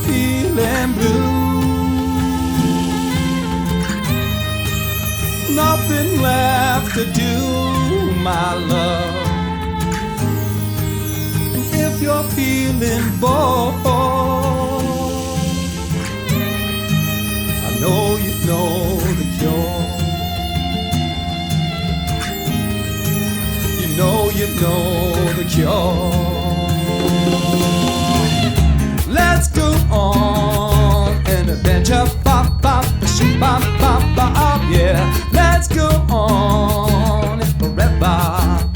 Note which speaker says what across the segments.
Speaker 1: feeling blue, nothing left to do, my love. And if you're feeling bored, I know you know the cure. You know the cure. Let's go on an adventure, bop, bop, shoot, bop, bop, bop, yeah. Let's go on forever.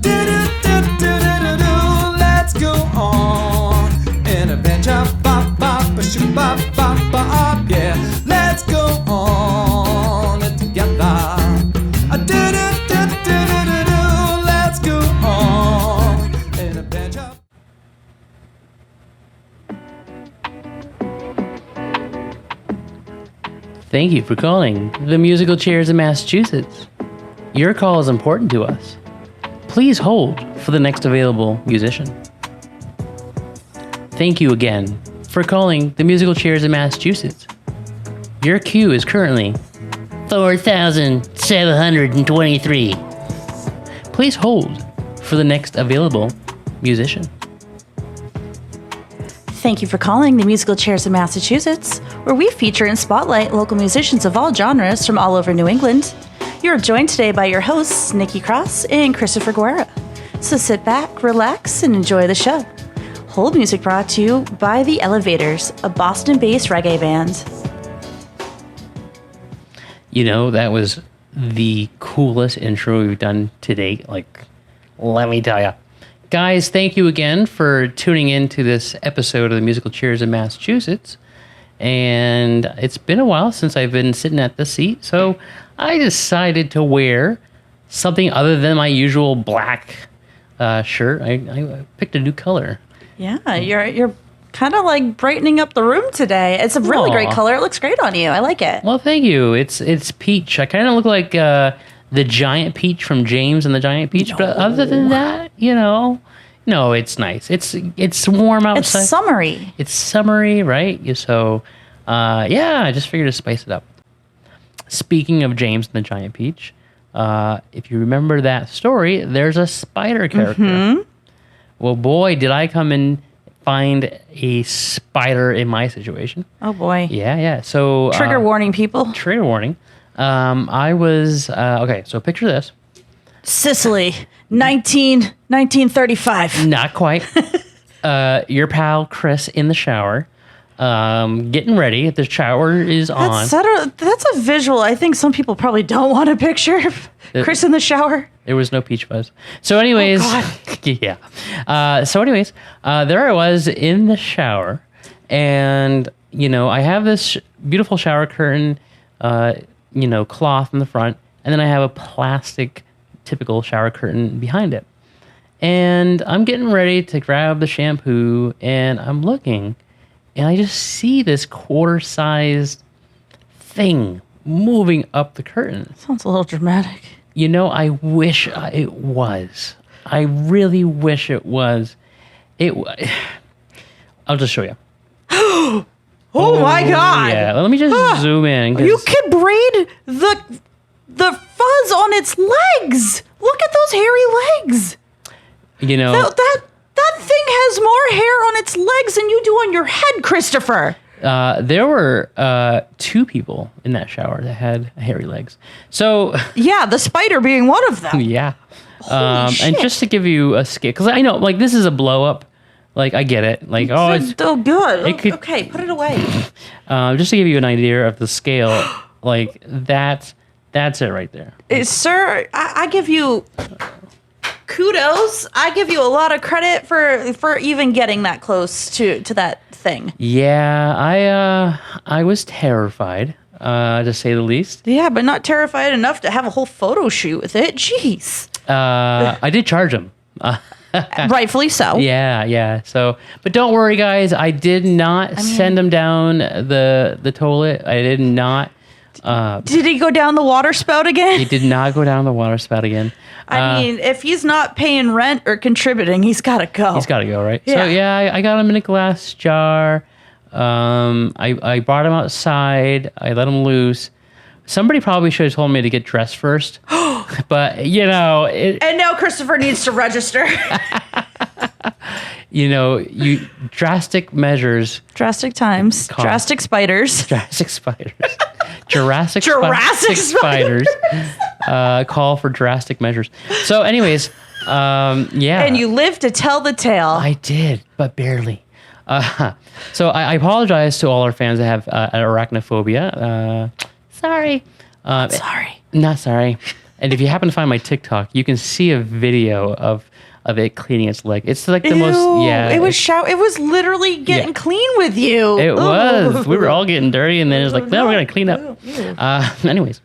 Speaker 1: Do-do-do-do-do-do. Let's go on an adventure, bop, bop, shoot, bop, bop, bop, yeah. Let's go on together. Do-do-do-do-do-do. Let's go on an adventure.
Speaker 2: Thank you for calling the Musical Chairs in Massachusetts. Your call is important to us. Please hold for the next available musician. Thank you again for calling the Musical Chairs in Massachusetts. Your queue is currently 4,723. Please hold for the next available musician.
Speaker 3: Thank you for calling the Musical Chairs in Massachusetts, where we feature and spotlight local musicians of all genres from all over New England. You are joined today by your hosts, Nikki Cross and Christopher Guerra. So sit back, relax, and enjoy the show. Hold music brought to you by The Elevators, a Boston-based reggae band.
Speaker 2: You know, that was the coolest intro we've done to date. Like, let me tell you. Guys, thank you again for tuning in to this episode of the Musical Chairs in Massachusetts. And it's been a while since I've been sitting at this seat, so I decided to wear something other than my usual black shirt. I picked a new color.
Speaker 3: Yeah, you're kind of like brightening up the room today. It's a really great color. It looks great on you. I like it.
Speaker 2: Well, thank you. It's peach. I kind of look like the giant peach from James and the Giant Peach, but other than that, no, it's nice. It's warm outside.
Speaker 3: It's summery.
Speaker 2: It's summery, right? So, yeah, I just figured to spice it up. Speaking of James and the Giant Peach, if you remember that story, there's a spider character. Mm-hmm. Well, boy, did I come and find a spider in my situation.
Speaker 3: Oh, boy.
Speaker 2: Yeah. So
Speaker 3: trigger warning, people.
Speaker 2: Trigger warning. I was, okay, so picture this.
Speaker 3: Sicily, 1935.
Speaker 2: Not quite. Your pal Chris in the shower, getting ready. The shower is on.
Speaker 3: That's a visual I think some people probably don't want to picture. Chris in the shower.
Speaker 2: There was no peach fuzz. So anyways, yeah. There I was in the shower, and, I have this beautiful shower curtain, cloth in the front, and then I have a plastic typical shower curtain behind it. And I'm getting ready to grab the shampoo, and I'm looking, and I just see this quarter-sized thing moving up the curtain.
Speaker 3: Sounds a little dramatic.
Speaker 2: I wish it was. I really wish it was. I'll just show you.
Speaker 3: Oh my God!
Speaker 2: Yeah, let me just zoom in.
Speaker 3: You can braid the fuzz on its legs. Look at those hairy legs. That thing has more hair on its legs than you do on your head, Christopher.
Speaker 2: There were 2 people in that shower that had hairy legs. So
Speaker 3: yeah, the spider being one of them.
Speaker 2: Yeah.
Speaker 3: Holy shit.
Speaker 2: And just to give you a scale, because I know, this is a blow up. I get it.
Speaker 3: It's still good. Okay, put it away.
Speaker 2: Just to give you an idea of the scale, that's it right there.
Speaker 3: Sir, I give you kudos. I give you a lot of credit for even getting that close to that thing.
Speaker 2: Yeah, I was terrified, to say the least.
Speaker 3: Yeah, but not terrified enough to have a whole photo shoot with it. Jeez.
Speaker 2: I did charge him.
Speaker 3: Rightfully so.
Speaker 2: Yeah. So, but don't worry, guys. I did not send him down the toilet. I did not.
Speaker 3: Did he go down the water spout again?
Speaker 2: He did not go down the water spout again.
Speaker 3: If he's not paying rent or contributing, he's got to go.
Speaker 2: He's got to go, right?
Speaker 3: Yeah.
Speaker 2: So, yeah, I got him in a glass jar. I brought him outside. I let him loose. Somebody probably should have told me to get dressed first. But, you know...
Speaker 3: And now Christopher needs to register.
Speaker 2: You know, drastic measures...
Speaker 3: Drastic times. Drastic spiders.
Speaker 2: Drastic spiders. Jurassic
Speaker 3: spiders.
Speaker 2: Call for drastic measures. So anyways, yeah.
Speaker 3: And you live to tell the tale.
Speaker 2: I did, but barely. So I apologize to all our fans that have arachnophobia. Sorry.
Speaker 3: Sorry.
Speaker 2: Not sorry. And if you happen to find my TikTok, you can see a video of it cleaning its leg. It's like the most, yeah.
Speaker 3: It was literally getting clean with you.
Speaker 2: It was. We were all getting dirty, and then it was like, no, we're going to clean up. Anyways.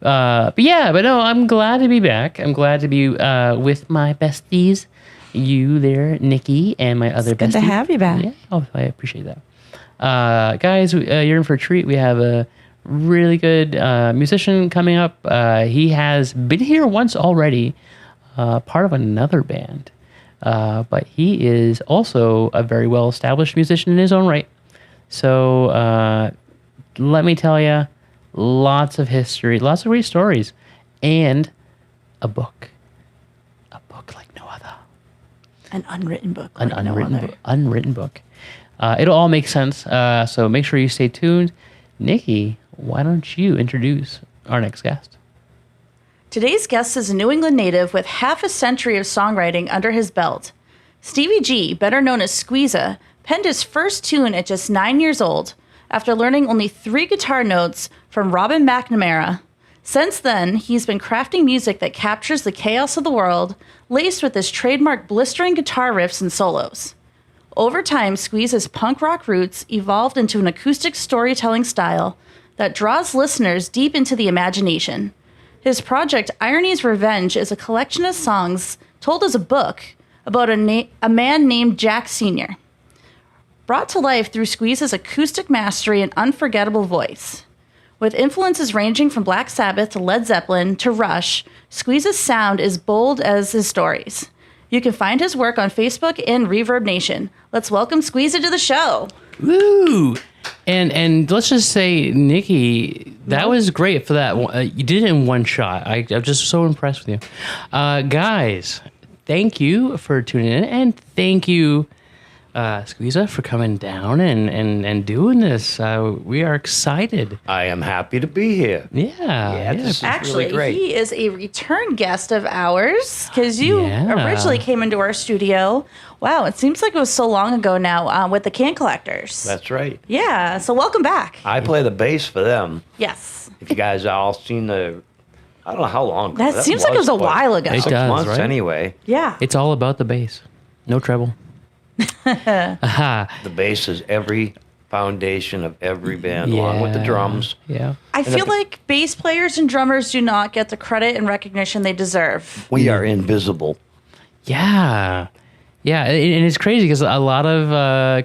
Speaker 2: But no, I'm glad to be back. I'm glad to be with my besties. You there, Nikki, and my other bestie.
Speaker 3: Good to have you back.
Speaker 2: Yeah. Oh, I appreciate that. Guys, you're in for a treat. We have a really good musician coming up. He has been here once already. Part of another band, but he is also a very well-established musician in his own right. So let me tell you, lots of history, lots of great stories, and a book like no other.
Speaker 3: An unwritten book.
Speaker 2: An unwritten book. It'll all make sense. So make sure you stay tuned. Nikki, why don't you introduce our next guest?
Speaker 3: Today's guest is a New England native with half a century of songwriting under his belt. Stevie G, better known as Squeeza, penned his first tune at just 9 years old after learning only 3 guitar notes from Robin McNamara. Since then, he's been crafting music that captures the chaos of the world, laced with his trademark blistering guitar riffs and solos. Over time, Squeeza's punk rock roots evolved into an acoustic storytelling style that draws listeners deep into the imagination. His project, Irony's Revenge, is a collection of songs told as a book about a man named Jack Sr., brought to life through Squeeza's acoustic mastery and unforgettable voice. With influences ranging from Black Sabbath to Led Zeppelin to Rush, Squeeza's sound is bold as his stories. You can find his work on Facebook and Reverb Nation. Let's welcome Squeeza to the show.
Speaker 2: Woo! And let's just say, Nikki, that was great for that. You did it in one shot. I'm just so impressed with you. Guys, thank you for tuning in, and thank you, Squeeza, for coming down and doing this. We are excited.
Speaker 4: I am happy to be here.
Speaker 2: Yeah.
Speaker 4: This is
Speaker 3: Actually,
Speaker 4: really great.
Speaker 3: he is a return guest of ours because you originally came into our studio. Wow, it seems like it was so long ago now with the Can Collectors.
Speaker 4: That's right.
Speaker 3: Yeah, so welcome back.
Speaker 4: I play the bass for them.
Speaker 3: Yes.
Speaker 4: If you guys all seen the, I don't know how long ago.
Speaker 3: That seems like it was a while ago.
Speaker 2: It
Speaker 4: 6
Speaker 2: does,
Speaker 4: months
Speaker 2: right?
Speaker 4: anyway.
Speaker 3: Yeah.
Speaker 2: It's all about the bass. No treble. Aha.
Speaker 4: The bass is every foundation of every band, along with the drums.
Speaker 2: Yeah.
Speaker 3: I feel like bass players and drummers do not get the credit and recognition they deserve.
Speaker 4: We are invisible.
Speaker 2: Yeah. Yeah, and it's crazy because a lot of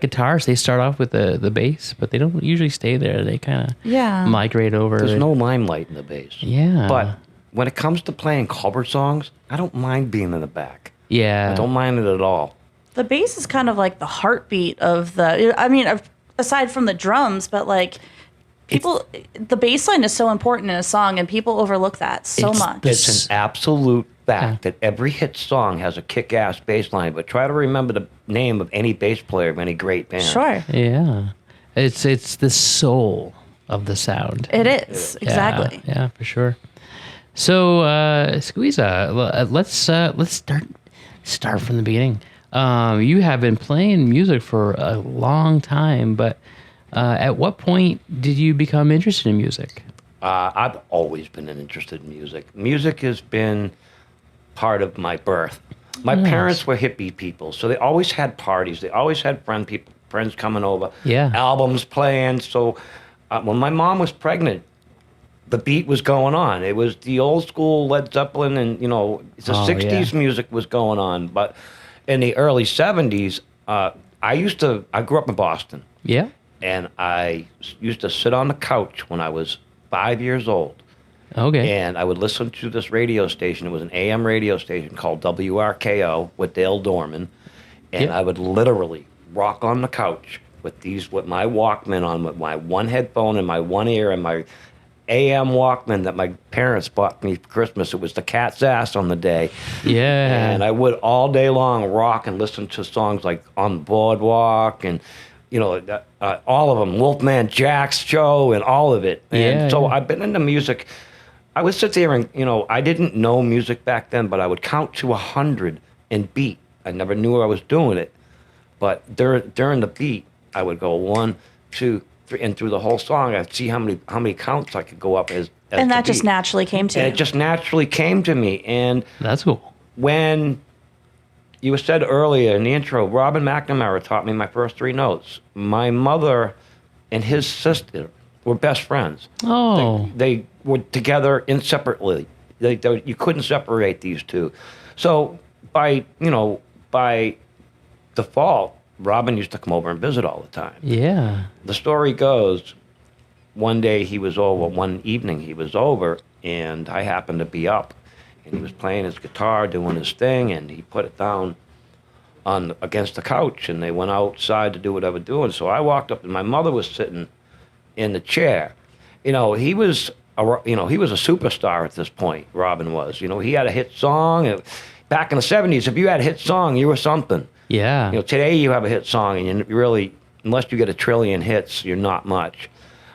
Speaker 2: guitarists, they start off with the bass, but they don't usually stay there. They kind of migrate over.
Speaker 4: There's no limelight in the bass.
Speaker 2: Yeah.
Speaker 4: But when it comes to playing cover songs, I don't mind being in the back.
Speaker 2: Yeah.
Speaker 4: I don't mind it at all.
Speaker 3: The bass is kind of like the heartbeat of the, I mean, aside from the drums, but like the bass line is so important in a song and people overlook that so much.
Speaker 4: It's an absolute fact that every hit song has a kick-ass bass line, but try to remember the name of any bass player of any great band.
Speaker 3: Sure.
Speaker 2: Yeah. It's the soul of the sound.
Speaker 3: It is, exactly.
Speaker 2: Yeah, for sure. So, Squeeza, let's start from the beginning. You have been playing music for a long time, but at what point did you become interested in music?
Speaker 4: I've always been interested in music. Music has been part of my birth. My parents were hippie people, so they always had parties. They always had friends coming over, albums playing. So when my mom was pregnant, the beat was going on. It was the old school Led Zeppelin, and the 60s music was going on. But in the early 70s, I grew up in Boston.
Speaker 2: Yeah.
Speaker 4: And I used to sit on the couch when I was 5 years old.
Speaker 2: Okay.
Speaker 4: And I would listen to this radio station. It was an AM radio station called WRKO with Dale Dorman. And I would literally rock on the couch with my Walkman on, with my one headphone in my one ear and my AM Walkman that my parents bought me for Christmas. It was the Cat's Ass on the day.
Speaker 2: Yeah.
Speaker 4: And I would all day long rock and listen to songs like On the Boardwalk and, all of them, Wolfman Jack's Show and all of it. And so I've been into music. I would sit there and, I didn't know music back then, but I would count to 100 and beat. I never knew I was doing it. But during the beat, I would go 1, 2, 3, and through the whole song, I'd see how many counts I could go up as
Speaker 3: and
Speaker 4: the
Speaker 3: that just
Speaker 4: beat.
Speaker 3: naturally came to you.
Speaker 4: And it just naturally came to me. And
Speaker 2: That's cool.
Speaker 4: when you said earlier in the intro, Robin McNamara taught me my first 3 notes. My mother and his sister were best friends.
Speaker 2: Oh.
Speaker 4: They were together inseparably. You couldn't separate these two. So by default, Robin used to come over and visit all the time.
Speaker 2: Yeah.
Speaker 4: The story goes, one evening he was over, and I happened to be up, and he was playing his guitar, doing his thing, and he put it down against the couch, and they went outside to do what they were doing. So I walked up, and my mother was sitting in the chair. He was a superstar at this point. Robin was. He had a hit song. Back in the 70s, if you had a hit song, you were something.
Speaker 2: Yeah.
Speaker 4: Today you have a hit song, and you really, unless you get a trillion hits, you're not much.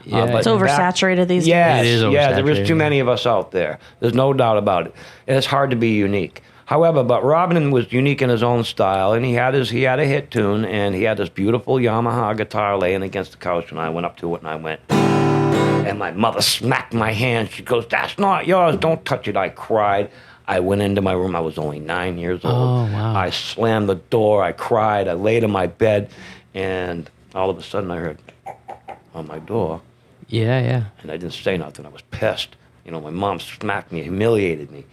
Speaker 2: Yeah.
Speaker 3: It's oversaturated these
Speaker 4: Yes,
Speaker 2: days. It is
Speaker 4: yeah, there
Speaker 2: oversaturated.
Speaker 4: is too many of us out there. There's no doubt about it. And it's hard to be unique. However, but Robin was unique in his own style, and he had a hit tune, and he had this beautiful Yamaha guitar laying against the couch, and I went up to it, and I went, and my mother smacked my hand. She goes, "That's not yours. Don't touch it." I cried. I went into my room. I was only 9 years old.
Speaker 2: Oh, wow.
Speaker 4: I slammed the door. I cried. I laid in my bed, and all of a sudden I heard on my door.
Speaker 2: Yeah.
Speaker 4: And I didn't say nothing. I was pissed. My mom smacked me, humiliated me.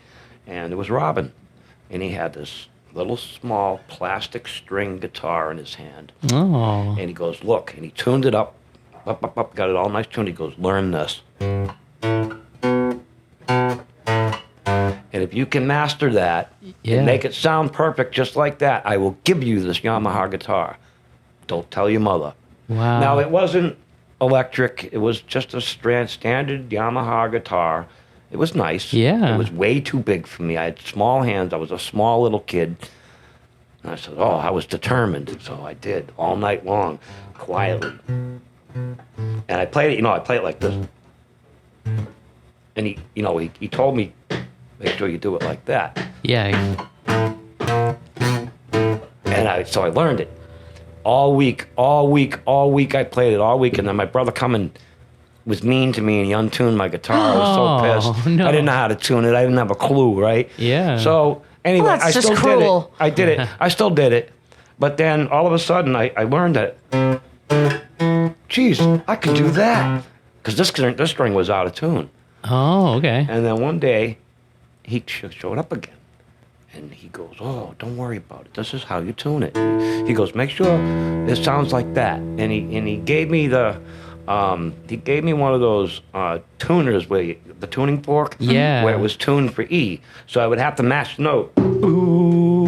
Speaker 4: And it was Robin. And he had this little small plastic string guitar in his hand.
Speaker 2: Oh.
Speaker 4: And he goes, "Look." And he tuned it up, got it all nice tuned. He goes, "Learn this. And if you can master that and make it sound perfect just like that, I will give you this Yamaha guitar. Don't tell your mother."
Speaker 2: Wow.
Speaker 4: Now, it wasn't electric. It was just a standard Yamaha guitar. It was nice.
Speaker 2: Yeah.
Speaker 4: It was way too big for me. I had small hands. I was a small little kid. And I said, I was determined. So I did all night long, quietly. And I played it, I played it like this. And he told me, "Make sure you do it like that."
Speaker 2: Yeah.
Speaker 4: And so I learned it. All week I played it all week. And then my brother come and was mean to me, and he untuned my guitar. I was so pissed.
Speaker 2: No.
Speaker 4: I didn't know how to tune it. I didn't have a clue, right?
Speaker 2: Yeah.
Speaker 4: So anyway,
Speaker 3: Well, that's
Speaker 4: I
Speaker 3: just
Speaker 4: still
Speaker 3: cruel.
Speaker 4: did it. I did it. I still did it. But then all of a sudden I learned that, geez, I could do that. Because this string was out of tune.
Speaker 2: Oh, okay.
Speaker 4: And then one day he showed up again. And he goes, "Don't worry about it. This is how you tune it." He goes, "Make sure it sounds like that." And he gave me one of those tuners where the tuning fork,
Speaker 2: Yeah.
Speaker 4: where it was tuned for E. So I would have to match the note. Ooh,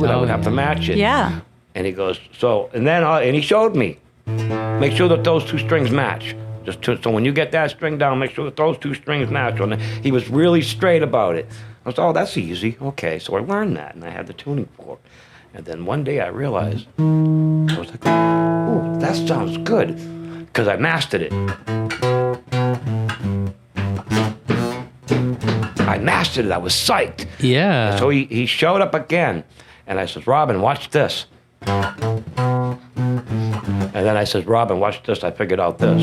Speaker 4: and I would have to match it.
Speaker 3: Yeah.
Speaker 4: And he goes, and he showed me, make sure that those two strings match. So when you get that string down, make sure that those two strings match. And he was really straight about it. I was, that's easy. Okay, so I learned that, and I had the tuning fork. And then one day I realized, I was like, "Oh, that sounds good," because I mastered it. I mastered it. I was psyched.
Speaker 2: Yeah.
Speaker 4: So he showed up again, and I said, "Robin, watch this." And then I said, "Robin, watch this. I figured out this."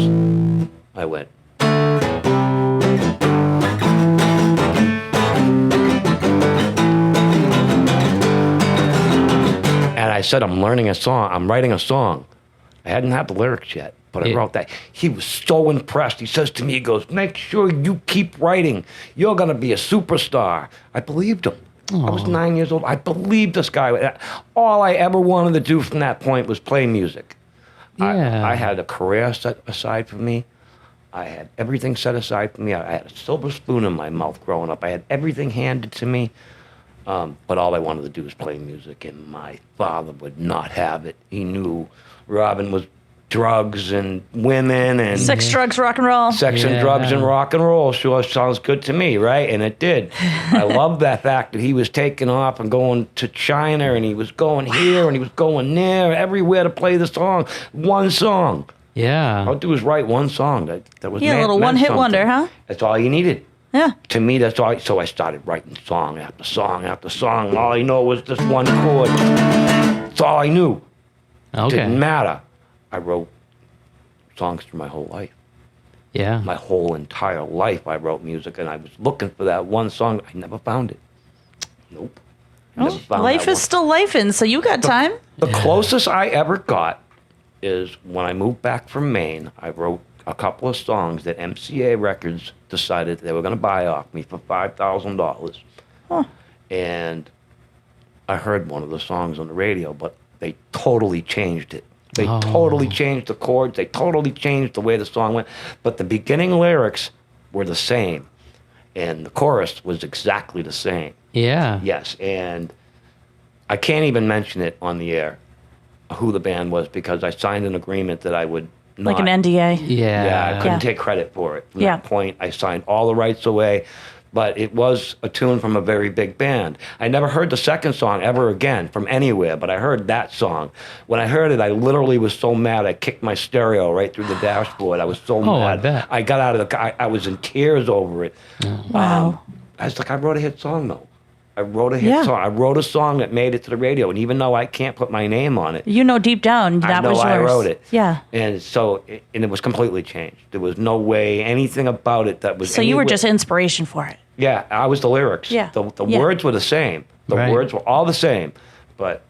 Speaker 4: I went. And I said, "I'm learning a song. I'm writing a song." I hadn't had the lyrics yet, but I wrote that. He was so impressed. He says to me, he goes, "Make sure you keep writing. You're going to be a superstar." I believed him. I was 9 years old. I believed this guy. All I ever wanted to do from that point was play music.
Speaker 2: Yeah.
Speaker 4: I had a career set aside for me. I had everything set aside for me. I had a silver spoon in my mouth growing up. I had everything handed to me. But all I wanted to do was play music, and my father would not have it. He knew Robin was drugs and women and
Speaker 3: Sex, drugs, rock and roll.
Speaker 4: sex and drugs and rock and roll. Sure sounds good to me, right? And it did. I love that fact that he was taking off and going to China, and he was going here and he was going there, everywhere to play the song. One song.
Speaker 2: Yeah.
Speaker 4: All I do is write one song that was
Speaker 3: Yeah, a little one-hit wonder, huh?
Speaker 4: That's all you needed.
Speaker 3: Yeah.
Speaker 4: To me, that's all. So I started writing song after song after song. All I know was this one chord. That's all I knew.
Speaker 2: Okay.
Speaker 4: Didn't matter. I wrote songs through my whole life.
Speaker 2: Yeah.
Speaker 4: My whole entire life, I wrote music, and I was looking for that one song. I never found it. Nope. Never found
Speaker 3: Life
Speaker 4: that
Speaker 3: is
Speaker 4: one.
Speaker 3: still lifing, so you got time.
Speaker 4: The closest I ever got is when I moved back from Maine. I wrote a couple of songs that MCA Records decided they were going to buy off me for $5,000.
Speaker 3: Huh.
Speaker 4: And I heard one of the songs on the radio, but they totally changed it. They totally changed the chords. They totally changed the way the song went. But the beginning lyrics were the same. And the chorus was exactly the same.
Speaker 2: Yeah.
Speaker 4: Yes, and I can't even mention it on the air, who the band was, because I signed an agreement that I would not.
Speaker 3: Like an NDA.
Speaker 2: Yeah.
Speaker 4: Yeah, I couldn't
Speaker 3: Yeah.
Speaker 4: take credit for it. From
Speaker 3: Yeah.
Speaker 4: that point, I signed all the rights away, but it was a tune from a very big band. I never heard the second song ever again from anywhere, but I heard that song. When I heard it, I literally was so mad, I kicked my stereo right through the dashboard. I was so
Speaker 2: Oh,
Speaker 4: mad.
Speaker 2: I bet.
Speaker 4: I got out of the car. I was in tears over it.
Speaker 3: Wow.
Speaker 4: I was like, I wrote a hit song, though. I wrote a hit
Speaker 3: Yeah.
Speaker 4: song. I wrote a song that made it to the radio, and even though I can't put my name on it,
Speaker 3: You know deep down that
Speaker 4: I know
Speaker 3: was yours.
Speaker 4: I wrote it.
Speaker 3: Yeah.
Speaker 4: And so, and it was completely changed. There was no way anything about it that was.
Speaker 3: So you were
Speaker 4: anywhere-
Speaker 3: just inspiration for it.
Speaker 4: Yeah, I was the lyrics.
Speaker 3: Yeah.
Speaker 4: The
Speaker 3: Yeah.
Speaker 4: words were the same. The
Speaker 2: Right.
Speaker 4: words were all the same, but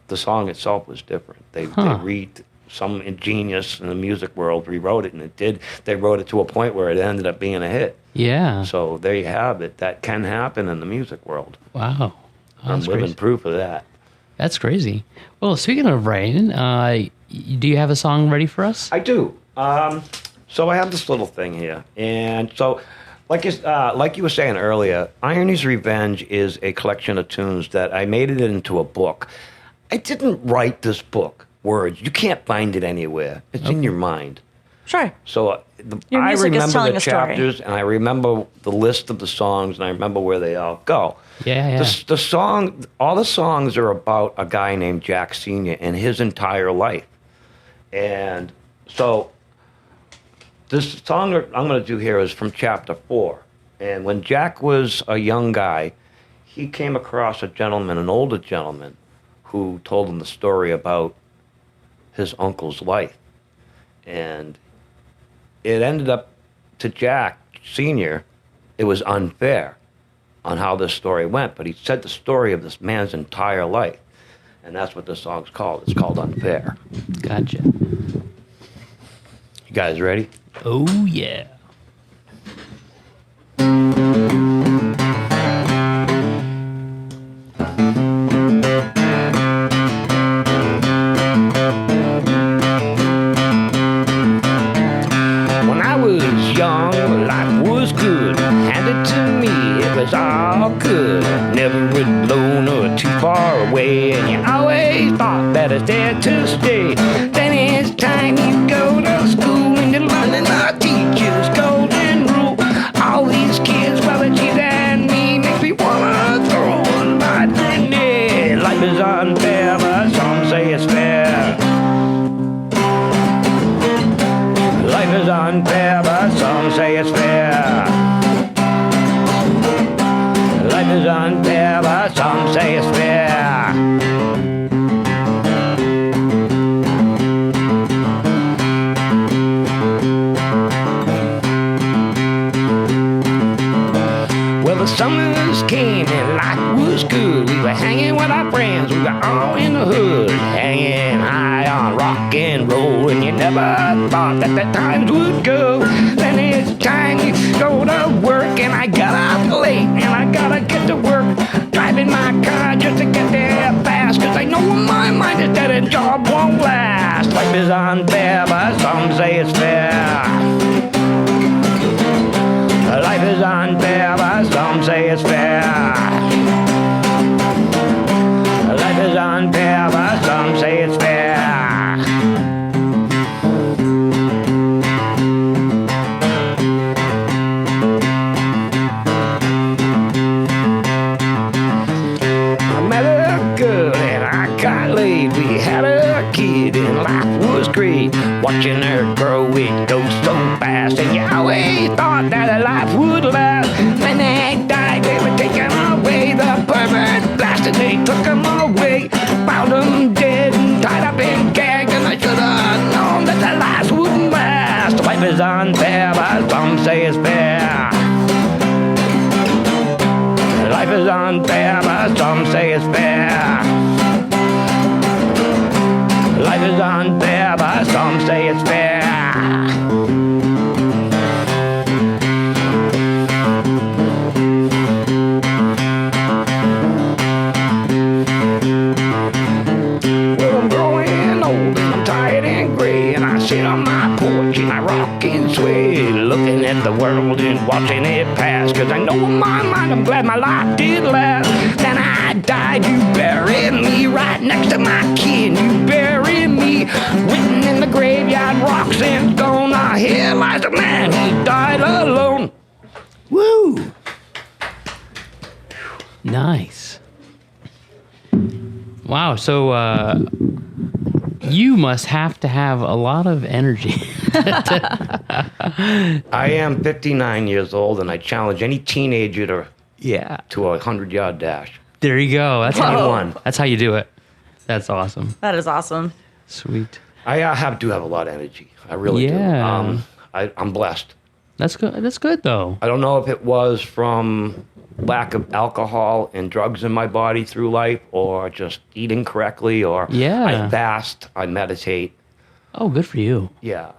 Speaker 4: the song itself was different. They some ingenious in the music world rewrote it, and it did. They wrote it to a point where it ended up being a hit.
Speaker 2: Yeah.
Speaker 4: So there you have it. That can happen in the music world.
Speaker 2: Wow. Oh,
Speaker 4: I'm
Speaker 2: that's
Speaker 4: living
Speaker 2: crazy.
Speaker 4: proof of that.
Speaker 2: That's crazy. Well, speaking of writing, do you have a song ready for us?
Speaker 4: I do. So I have this little thing here, and so like you were saying earlier, Irony's Revenge is a collection of tunes that I made it into a book. I didn't write this book. Words. You can't find it anywhere. It's in your mind.
Speaker 3: Sure.
Speaker 4: So
Speaker 3: Your
Speaker 4: I
Speaker 3: music is
Speaker 4: remember
Speaker 3: telling
Speaker 4: the
Speaker 3: a story.
Speaker 4: chapters, and I remember the list of the songs, and I remember where they all go.
Speaker 2: Yeah.
Speaker 4: The song, all the songs are about a guy named Jack Sr. and his entire life. And so this song I'm going to do here is from chapter 4. And when Jack was a young guy, he came across a gentleman, an older gentleman, who told him the story about his uncle's life. And it ended up to Jack Sr., it was unfair on how this story went, but he said the story of this man's entire life. And that's what this song's called. It's called Unfair.
Speaker 2: Gotcha.
Speaker 4: You guys ready?
Speaker 2: Oh, yeah.
Speaker 4: When I was young, life was good. Handed to me, it was all good. Never alone or too far away. And you always thought that it's there to stay. Then it's time you go to school and you're learning our teacher's golden rule. All these kids, well, it's you and me, makes me wanna throw a light grenade. Life is unfair, but some say it's fair. Life is unfair, but some say it's fair. Life is unfair, but some say it's fair. Well, the summers came and life was good. We were hanging with our friends, we were all in the hood, hanging high on rock and roll. And you never thought that the times would go. Then it's time you go to work, and I got up late, and I gotta get to work. Driving my car just to get there fast, 'cause I know in my mind is that a job won't last. Life is unfair, but some say it's fair. Life is unfair, but some say it's fair. we had a kid and life was great. Watching her grow, it goes so fast. And you always thought that life would last. When they died, they were taken away. The pervert blasted, they took them away. Found them dead and tied up and gagged. And I should have known that the lives wouldn't last. Life is unfair, but some say it's fair. Life is unfair, but some say it's fair. Life is unfair, but some say it's fair. Well, I'm growing old and I'm tired and gray, and I sit on my porch and I rock and sway, looking at the world and watching it pass. Cause I know in my mind I'm glad my life did last. Then I died, you buried me right next to my kin. You buried me written in the graveyard, rocks and stone. Now here lies a man, he died alone. Woo!
Speaker 2: Nice. Wow. So you must have to have a lot of energy.
Speaker 4: I am 59 years old, and I challenge any teenager to a 100-yard dash.
Speaker 2: There you go. That's how
Speaker 4: Whoa.
Speaker 2: that's how you do it. That's awesome.
Speaker 3: That is awesome.
Speaker 2: Sweet.
Speaker 4: I do have a lot of energy. I really do.
Speaker 2: Yeah.
Speaker 4: I'm blessed.
Speaker 2: That's good. That's good though.
Speaker 4: I don't know if it was from lack of alcohol and drugs in my body through life, or just eating correctly, or I fast, I meditate.
Speaker 2: Oh, good for you.
Speaker 4: Yeah.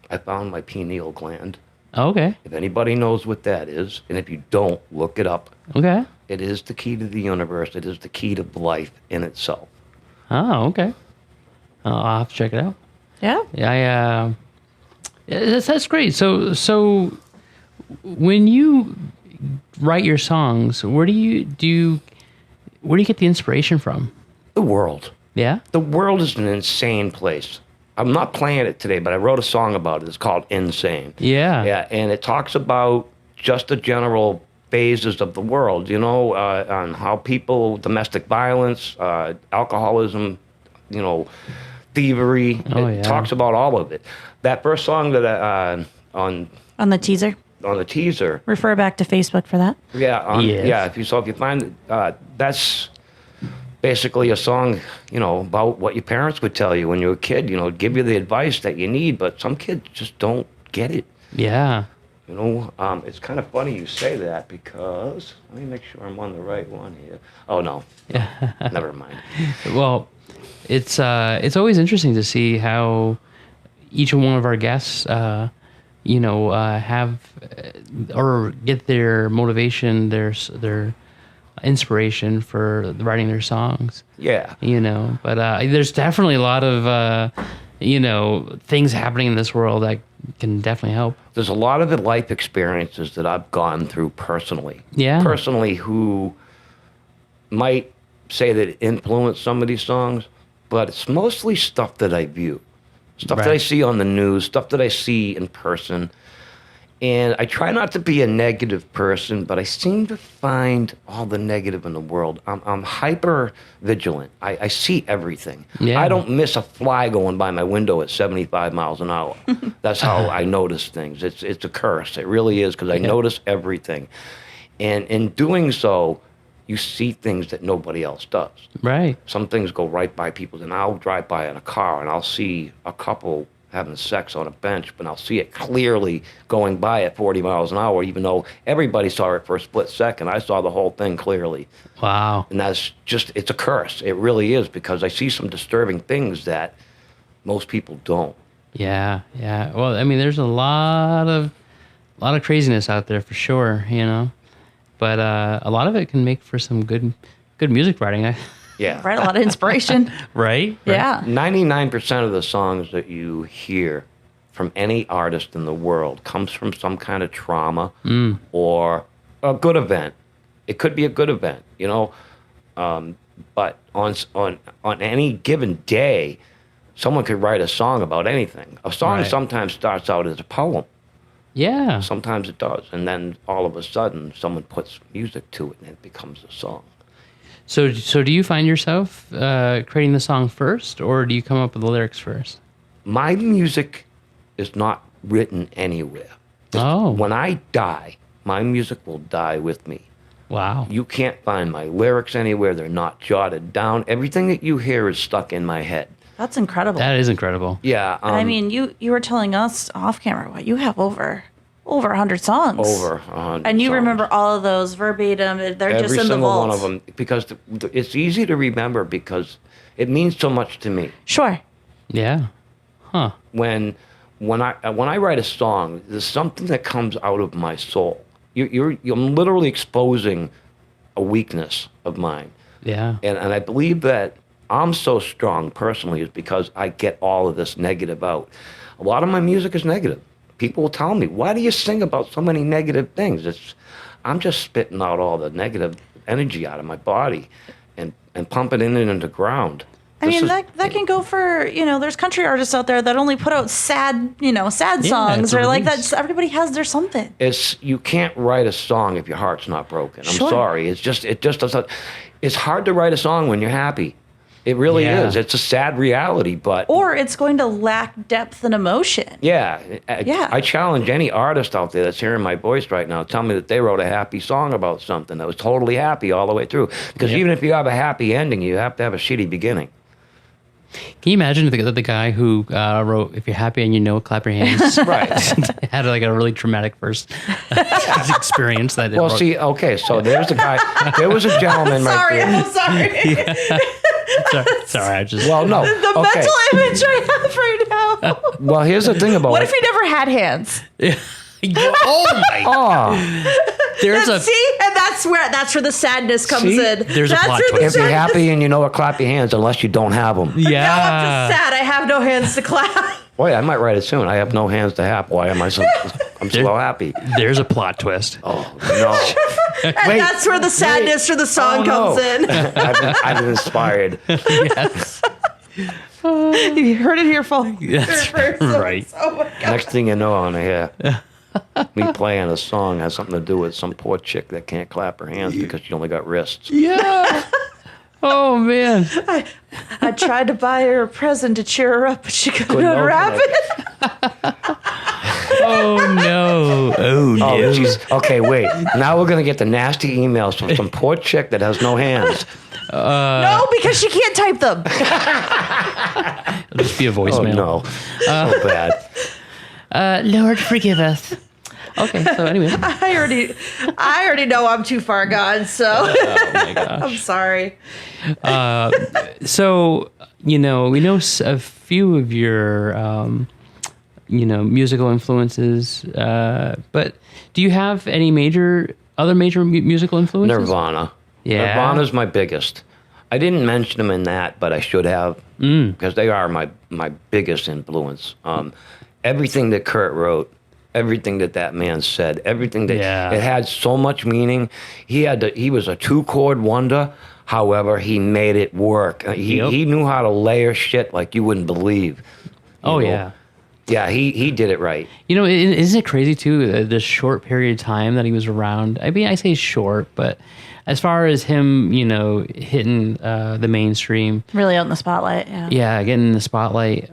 Speaker 4: I found my pineal gland.
Speaker 2: Okay.
Speaker 4: If anybody knows what that is, and if you don't, look it up.
Speaker 2: Okay.
Speaker 4: It is the key to the universe. It is the key to life in itself.
Speaker 2: Oh, okay. I'll have to check it out.
Speaker 3: Yeah.
Speaker 2: Yeah. That's great. So when you write your songs, where do you get the inspiration from?
Speaker 4: The world.
Speaker 2: Yeah.
Speaker 4: The world is an insane place. I'm not playing it today, but I wrote a song about it. It's called Insane.
Speaker 2: Yeah.
Speaker 4: Yeah, and it talks about just the general phases of the world, on how people, domestic violence, alcoholism, thievery. It talks about all of it. That first song that on
Speaker 3: the teaser.
Speaker 4: On the teaser.
Speaker 3: Refer back to Facebook for that.
Speaker 4: Yeah. If you find that's basically a song, about what your parents would tell you when you were a kid. Give you the advice that you need, but some kids just don't get it.
Speaker 2: Yeah.
Speaker 4: It's kind of funny you say that, because let me make sure I'm on the right one here. Oh no.
Speaker 2: Yeah.
Speaker 4: Never mind.
Speaker 2: Well, it's always interesting to see how each one of our guests, have or get their motivation, their inspiration for writing their songs.
Speaker 4: Yeah.
Speaker 2: But there's definitely a lot of things happening in this world that can definitely help.
Speaker 4: There's a lot of the life experiences that I've gone through personally.
Speaker 2: Yeah.
Speaker 4: Personally, who might say that it influenced some of these songs, but it's mostly stuff that I view. Stuff that I see on the news, stuff that I see in person. And I try not to be a negative person, but I seem to find all the negative in the world. I'm hyper vigilant. I see everything.
Speaker 2: Yeah.
Speaker 4: I don't miss a fly going by my window at 75 miles an hour. That's how I notice things. It's a curse. It really is, because I notice everything. And in doing so, you see things that nobody else does.
Speaker 2: Right.
Speaker 4: Some things go right by people, and I'll drive by in a car and I'll see a couple having sex on a bench, but I'll see it clearly going by at 40 miles an hour, even though everybody saw it for a split second. I saw the whole thing clearly.
Speaker 2: Wow.
Speaker 4: And that's just, it's a curse. It really is, because I see some disturbing things that most people don't.
Speaker 2: Yeah. Well, I mean, there's a lot of craziness out there for sure, but a lot of it can make for some good music writing.
Speaker 4: Yeah.
Speaker 3: Right, a lot of inspiration.
Speaker 2: Right?
Speaker 3: Yeah.
Speaker 4: 99% of the songs that you hear from any artist in the world comes from some kind of trauma or a good event. It could be a good event, but on any given day, someone could write a song about anything. A song sometimes starts out as a poem.
Speaker 2: Yeah.
Speaker 4: Sometimes it does. And then all of a sudden, someone puts music to it and it becomes a song.
Speaker 2: So do you find yourself creating the song first, or do you come up with the lyrics first?
Speaker 4: My music is not written anywhere.
Speaker 2: Oh.
Speaker 4: When I die, my music will die with me.
Speaker 2: Wow.
Speaker 4: You can't find my lyrics anywhere. They're not jotted down. Everything that you hear is stuck in my head.
Speaker 3: That's incredible.
Speaker 2: That is incredible.
Speaker 4: Yeah.
Speaker 3: I mean, you were telling us off camera what you have over 100 songs.
Speaker 4: Over 100
Speaker 3: And you
Speaker 4: songs.
Speaker 3: remember all of those verbatim. They're
Speaker 4: Every
Speaker 3: just in the
Speaker 4: single
Speaker 3: vault.
Speaker 4: one of them, because it's easy to remember because it means so much to me.
Speaker 3: Sure.
Speaker 2: Yeah. Huh.
Speaker 4: When I write a song, there's something that comes out of my soul. You're literally exposing a weakness of mine.
Speaker 2: Yeah.
Speaker 4: And I believe that I'm so strong personally is because I get all of this negative out. A lot of my music is negative. People will tell me, why do you sing about so many negative things? I'm just spitting out all the negative energy out of my body and pumping it into the ground.
Speaker 3: I mean, that can go for, there's country artists out there that only put out sad songs,
Speaker 2: it's a
Speaker 3: or like
Speaker 2: release.
Speaker 3: that. Everybody has their something.
Speaker 4: You can't write a song if your heart's not broken. I'm
Speaker 3: Sure.
Speaker 4: sorry. It just doesn't. It's hard to write a song when you're happy. It really
Speaker 2: Yeah.
Speaker 4: is. It's a sad reality, but
Speaker 3: Or it's going to lack depth and emotion.
Speaker 4: yeah.
Speaker 3: Yeah.
Speaker 4: I challenge any artist out there that's hearing my voice right now. Tell me that they wrote a happy song about something that was totally happy all the way through. Because even if you have a happy ending, you have to have a shitty beginning.
Speaker 2: Can you imagine the guy who wrote "If you're happy and you know it, clap your hands"?
Speaker 4: Right.
Speaker 2: Had like a really traumatic first experience that.
Speaker 4: Well, see, okay, so there's a guy. There was a gentleman right
Speaker 3: Sorry,
Speaker 4: there.
Speaker 3: I'm sorry.
Speaker 2: sorry, I just.
Speaker 4: Well, no.
Speaker 3: The
Speaker 4: Okay.
Speaker 3: mental image I have right now.
Speaker 4: Well, here's the thing about
Speaker 3: What
Speaker 4: it.
Speaker 3: if he never had hands?
Speaker 2: Oh my!
Speaker 4: Oh,
Speaker 2: There's a
Speaker 3: See, and that's where the sadness comes
Speaker 4: See?
Speaker 3: in.
Speaker 2: There's a
Speaker 3: that's
Speaker 2: plot
Speaker 3: where the
Speaker 2: twist.
Speaker 4: if you're
Speaker 3: sadness-
Speaker 4: happy and you know it, clap your hands unless you don't have them.
Speaker 3: Now I'm
Speaker 2: yeah.
Speaker 3: just sad. I have no hands to clap.
Speaker 4: Boy, I might write it soon. I have no hands to have. Why am I so? I'm so happy.
Speaker 2: There's a plot twist.
Speaker 4: Oh no!
Speaker 3: And
Speaker 4: Wait,
Speaker 3: that's where the sadness for the song
Speaker 4: Oh, no.
Speaker 3: comes in.
Speaker 4: I've been inspired.
Speaker 2: Yes.
Speaker 3: You heard it here, folks.
Speaker 2: That's right.
Speaker 3: Oh my God.
Speaker 4: Next thing you know, on here, me playing a song has something to do with some poor chick that can't clap her hands because she only got wrists.
Speaker 2: Yeah. Oh man.
Speaker 3: I tried to buy her a present to cheer her up, but she couldn't
Speaker 4: Couldn't
Speaker 3: unwrap
Speaker 4: open
Speaker 3: it.
Speaker 2: Oh no. Oh no.
Speaker 4: Oh, jeez. Okay, wait. Now we're gonna get the nasty emails from some poor chick that has no hands.
Speaker 3: No, because she can't type them.
Speaker 2: It'll just be a
Speaker 4: Oh
Speaker 2: voicemail.
Speaker 4: no, so bad.
Speaker 2: Lord, forgive us. Okay. So anyway.
Speaker 3: I already know I'm too far gone, so
Speaker 2: Oh my gosh.
Speaker 3: I'm sorry.
Speaker 2: So, we know a few of your, musical influences, but do you have any other major musical influences?
Speaker 4: Nirvana.
Speaker 2: Yeah.
Speaker 4: Nirvana's my biggest. I didn't mention them in that, but I should have because they are my biggest influence. Everything that Kurt wrote, everything that man said, everything that it had so much meaning. He was a 2-chord wonder. However, he made it work. He knew how to layer shit like you wouldn't believe.
Speaker 2: Oh,
Speaker 4: know?
Speaker 2: yeah.
Speaker 4: Yeah, he did it right.
Speaker 2: Isn't it crazy, too, the short period of time that he was around? I mean, I say short, but as far as him, hitting the mainstream.
Speaker 3: Really out in the spotlight, yeah.
Speaker 2: Yeah, getting in the spotlight.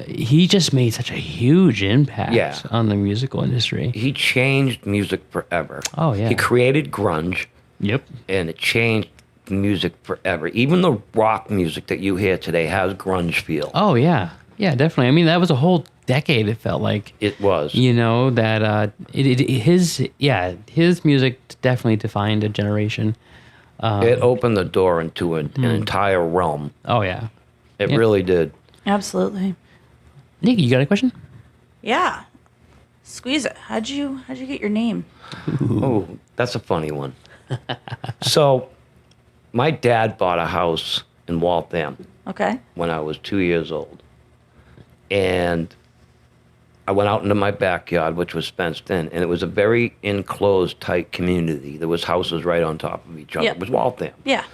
Speaker 2: He just made such a huge impact on the musical industry.
Speaker 4: He changed music forever.
Speaker 2: Oh, yeah.
Speaker 4: He created grunge.
Speaker 2: Yep.
Speaker 4: And it changed music forever. Even the rock music that you hear today has grunge feel.
Speaker 2: Oh, yeah. Yeah, definitely. I mean, that was a whole decade, it felt like.
Speaker 4: It was.
Speaker 2: That his music definitely defined a generation.
Speaker 4: It opened the door into an entire realm.
Speaker 2: Oh, yeah.
Speaker 4: It really did.
Speaker 3: Absolutely.
Speaker 2: Nick, you got a question?
Speaker 3: Yeah. Squeeza, how'd you get your name?
Speaker 4: Oh, that's a funny one. So, my dad bought a house in Waltham
Speaker 3: Okay.
Speaker 4: when I was 2 years old. And I went out into my backyard, which was fenced in, and it was a very enclosed, tight community. There was houses right on top of each other.
Speaker 3: Yep.
Speaker 4: It was Waltham.
Speaker 3: Yeah.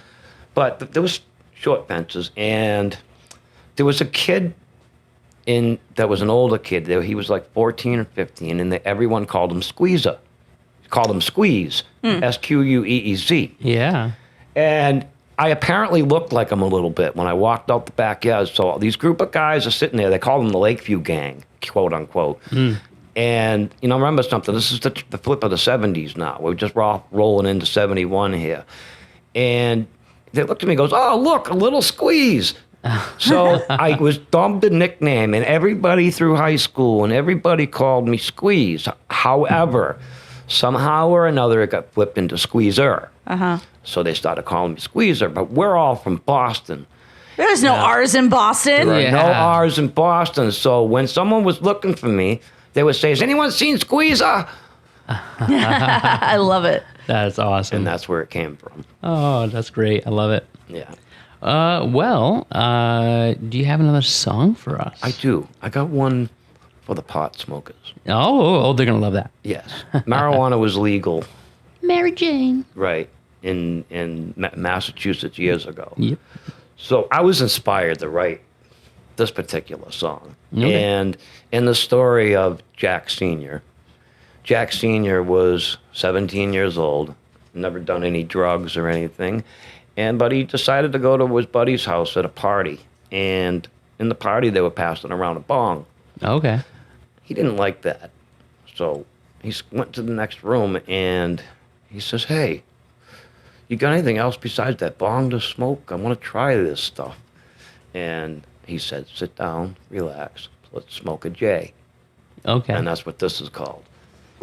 Speaker 4: But there was short fences, and there was a kid that was an older kid. He was like 14 or 15, and everyone called him Squeeza. Called him Squeeze, Squeez.
Speaker 2: Yeah.
Speaker 4: And I apparently looked like him a little bit when I walked out the backyard. So these group of guys are sitting there. They call them the Lakeview Gang, quote unquote. And, remember something. This is the flip of the 70s now. We're just rolling into 71 here. And they looked at me and goes, oh, look, a little Squeeze. So I was dubbed a nickname, and everybody through high school, and everybody called me Squeeze. However, somehow or another, it got flipped into Squeezer. So they started calling me Squeezer, but we're all from Boston.
Speaker 3: There's no R's in Boston.
Speaker 4: There are no R's in Boston. So when someone was looking for me, they would say, has anyone seen Squeezer?
Speaker 3: I love it.
Speaker 2: That's awesome.
Speaker 4: And that's where it came from.
Speaker 2: Oh, that's great. I love it.
Speaker 4: Yeah.
Speaker 2: Do you have another song for us?
Speaker 4: I do. I got one for the pot smokers.
Speaker 2: Oh, they're going to love that.
Speaker 4: Yes. Marijuana was legal.
Speaker 2: Mary Jane.
Speaker 4: Right. In Massachusetts years ago.
Speaker 2: Yep.
Speaker 4: So I was inspired to write this particular song.
Speaker 2: Okay.
Speaker 4: And in the story of Jack Sr., Jack Sr. was 17 years old, never done any drugs or anything, but he decided to go to his buddy's house at a party. And in the party, they were passing around a bong.
Speaker 2: Okay.
Speaker 4: He didn't like that. So he went to the next room and he says, hey, you got anything else besides that bong to smoke? I want to try this stuff. And he said, sit down, relax, let's smoke a J.
Speaker 2: Okay.
Speaker 4: And that's what this is called.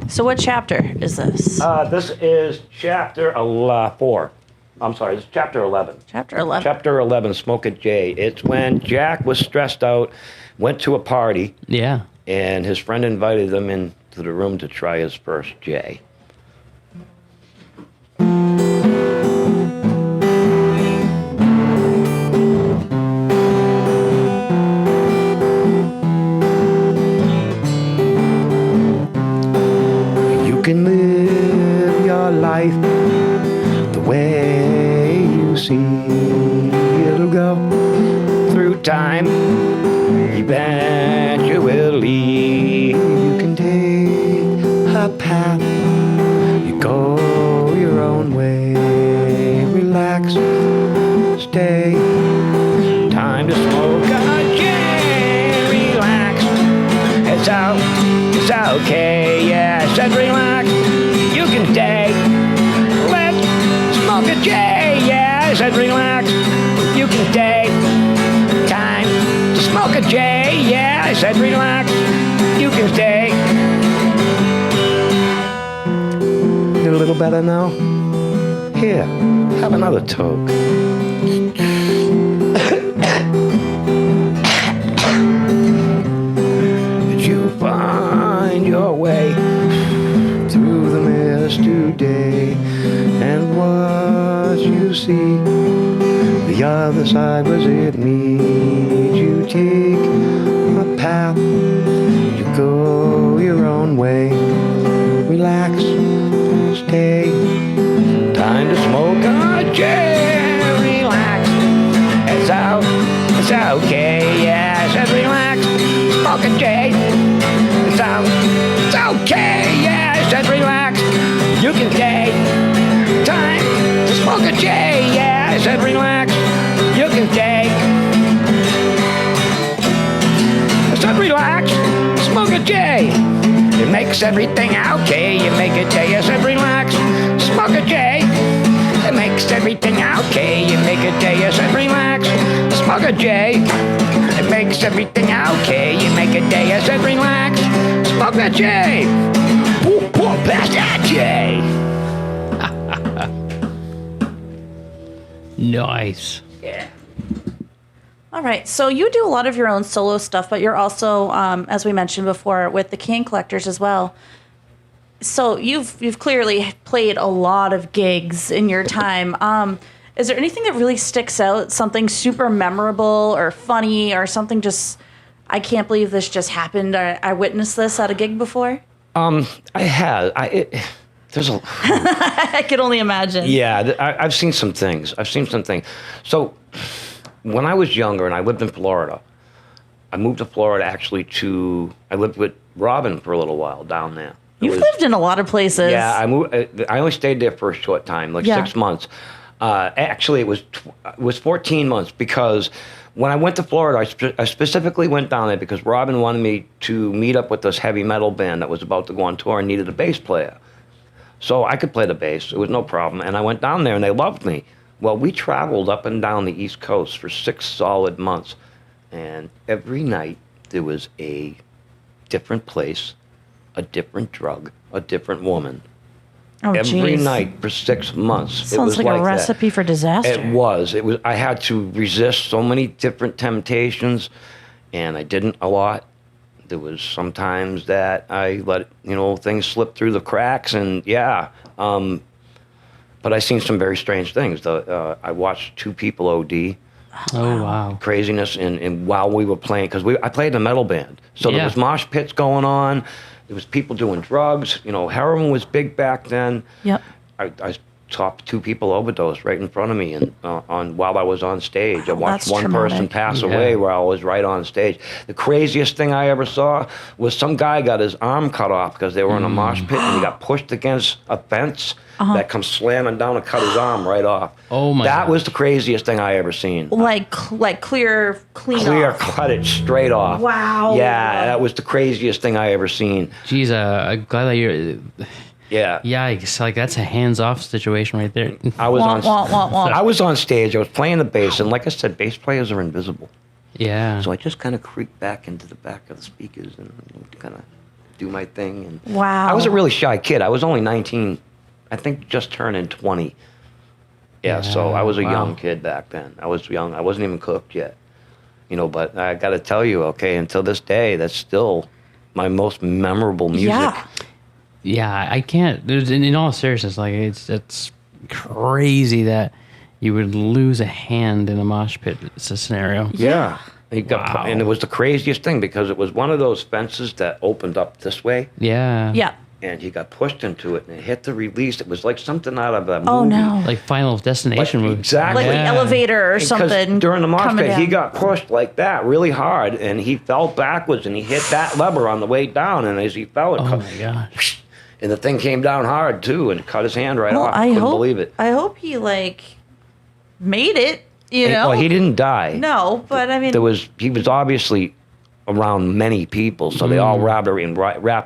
Speaker 3: So what chapter is this?
Speaker 4: This is chapter 4. I'm sorry, it's chapter 11.
Speaker 3: Chapter 11.
Speaker 4: Chapter 11, Smoke a J. It's when Jack was stressed out, went to a party,
Speaker 2: Yeah.
Speaker 4: and his friend invited him into the room to try his first J. You can live your life the way you see it'll go through time. Eventually, you can take a path. You go your own way. Relax, stay. Time to smoke a J. Relax. It's okay. Yeah, I said relax. You can stay. Let's smoke a J. Yeah, I said relax. You can stay. Time to smoke a J. Yeah, I said relax. You can stay. Get a little better now? Here, have another toke. Did you find your way through the mist today? And what you see, the other side, was it me? Did you take a path? You go your own way. Relax, stay. Time to smoke a J. Relax. It's okay. Yeah, I said relax. Smoke a J. It's okay. Yeah, I said relax. You can stay. Time to smoke a J. Yeah, I said relax. You can stay. I said relax. Smoke a J. It makes everything okay. You make a J. I said relax. Smoke a J. It makes everything okay. You make a J. I said relax. Smoke a J. It makes everything okay. You make a J. I said relax. Smoke a J. Whoop, whoop, pass that J.
Speaker 2: Nice.
Speaker 4: Yeah.
Speaker 3: All right. So you do a lot of your own solo stuff, but you're also, as we mentioned before, with the Can Collectors as well. So you've clearly played a lot of gigs in your time. Is there anything that really sticks out? Something super memorable or funny or something just, I can't believe this just happened. I witnessed this at a gig before.
Speaker 4: I have. There's a.
Speaker 3: I could only imagine.
Speaker 4: Yeah, I've seen some things. So when I was younger and I lived in Florida, I moved to Florida actually I lived with Robin for a little while down there.
Speaker 3: You've lived in a lot of places.
Speaker 4: Yeah, I moved. I only stayed there for a short time, like 6 months. Actually, it was 14 months because when I went to Florida, I specifically went down there because Robin wanted me to meet up with this heavy metal band that was about to go on tour and needed a bass player. So I could play the bass. It was no problem. And I went down there and they loved me. Well, we traveled up and down the East Coast for 6 solid months. And every night there was a different place, a different drug, a different woman.
Speaker 3: Oh,
Speaker 4: Every
Speaker 3: geez.
Speaker 4: night for 6 months.
Speaker 3: Sounds
Speaker 4: it was
Speaker 3: like a
Speaker 4: that.
Speaker 3: recipe for disaster.
Speaker 4: It was. I had to resist so many different temptations, and I didn't a lot. There was sometimes that I let things slip through the cracks, and but I seen some very strange things. I watched 2 people OD.
Speaker 2: Oh, wow.
Speaker 4: Craziness, and while we were playing, because I played in a metal band, so there
Speaker 2: Yeah.
Speaker 4: was mosh pits going on. There was people doing drugs. Heroin was big back then.
Speaker 3: Yep.
Speaker 4: I saw 2 people overdose right in front of me, and while I was on stage, I watched
Speaker 3: that's
Speaker 4: one person
Speaker 3: traumatic.
Speaker 4: pass
Speaker 2: Yeah.
Speaker 4: away while I was right on stage. The craziest thing I ever saw was some guy got his arm cut off because they were in a mosh pit, and he got pushed against a fence that comes slamming down and cut his arm right off.
Speaker 2: Oh, my
Speaker 4: That
Speaker 2: gosh.
Speaker 4: was the craziest thing I ever seen.
Speaker 3: Like clean off.
Speaker 4: Cut it straight off.
Speaker 3: Wow.
Speaker 4: Yeah, that was the craziest thing I ever seen.
Speaker 2: Geez, I'm glad that you're.
Speaker 4: Yeah.
Speaker 2: Yikes! Like that's a hands-off situation right there.
Speaker 4: I was
Speaker 3: Womp,
Speaker 4: on.
Speaker 3: womp, womp, womp.
Speaker 4: I was on stage. I was playing the bass, and like I said, bass players are invisible.
Speaker 2: Yeah.
Speaker 4: So I just kind of creeped back into the back of the speakers and kind of do my thing. And
Speaker 3: Wow.
Speaker 4: I was a really shy kid. I was only 19, I think, just turning 20. Yeah, so I was a
Speaker 2: wow.
Speaker 4: young kid back then. I was young. I wasn't even cooked yet. But I got to tell you, okay, until this day, that's still my most memorable music.
Speaker 3: Yeah.
Speaker 2: Yeah, I can't. In all seriousness, like it's crazy that you would lose a hand in a mosh pit. It's a scenario.
Speaker 4: Yeah. He got
Speaker 2: Wow.
Speaker 4: and it was the craziest thing because it was one of those fences that opened up this way,
Speaker 2: Yeah.
Speaker 3: Yeah.
Speaker 4: and he got pushed into it, and it hit the release. It was like something out of a movie.
Speaker 3: Oh no.
Speaker 2: Like Final Destination movies.
Speaker 4: Exactly.
Speaker 3: Like
Speaker 2: Yeah.
Speaker 3: the elevator or
Speaker 4: Because
Speaker 3: something.
Speaker 4: during the mosh
Speaker 3: coming
Speaker 4: pit, he
Speaker 3: down.
Speaker 4: got pushed like that really hard, and he fell backwards, and he hit that lever on the way down, and as he fell, it
Speaker 2: Oh
Speaker 4: cut,
Speaker 2: my gosh.
Speaker 4: and the thing came down hard too, and cut his hand right
Speaker 3: Well,
Speaker 4: off.
Speaker 3: I
Speaker 4: Couldn't
Speaker 3: hope.
Speaker 4: believe it.
Speaker 3: I hope he made it. You know.
Speaker 4: Well, he didn't die.
Speaker 3: No, but I mean.
Speaker 4: He was obviously around many people, so they all wrapped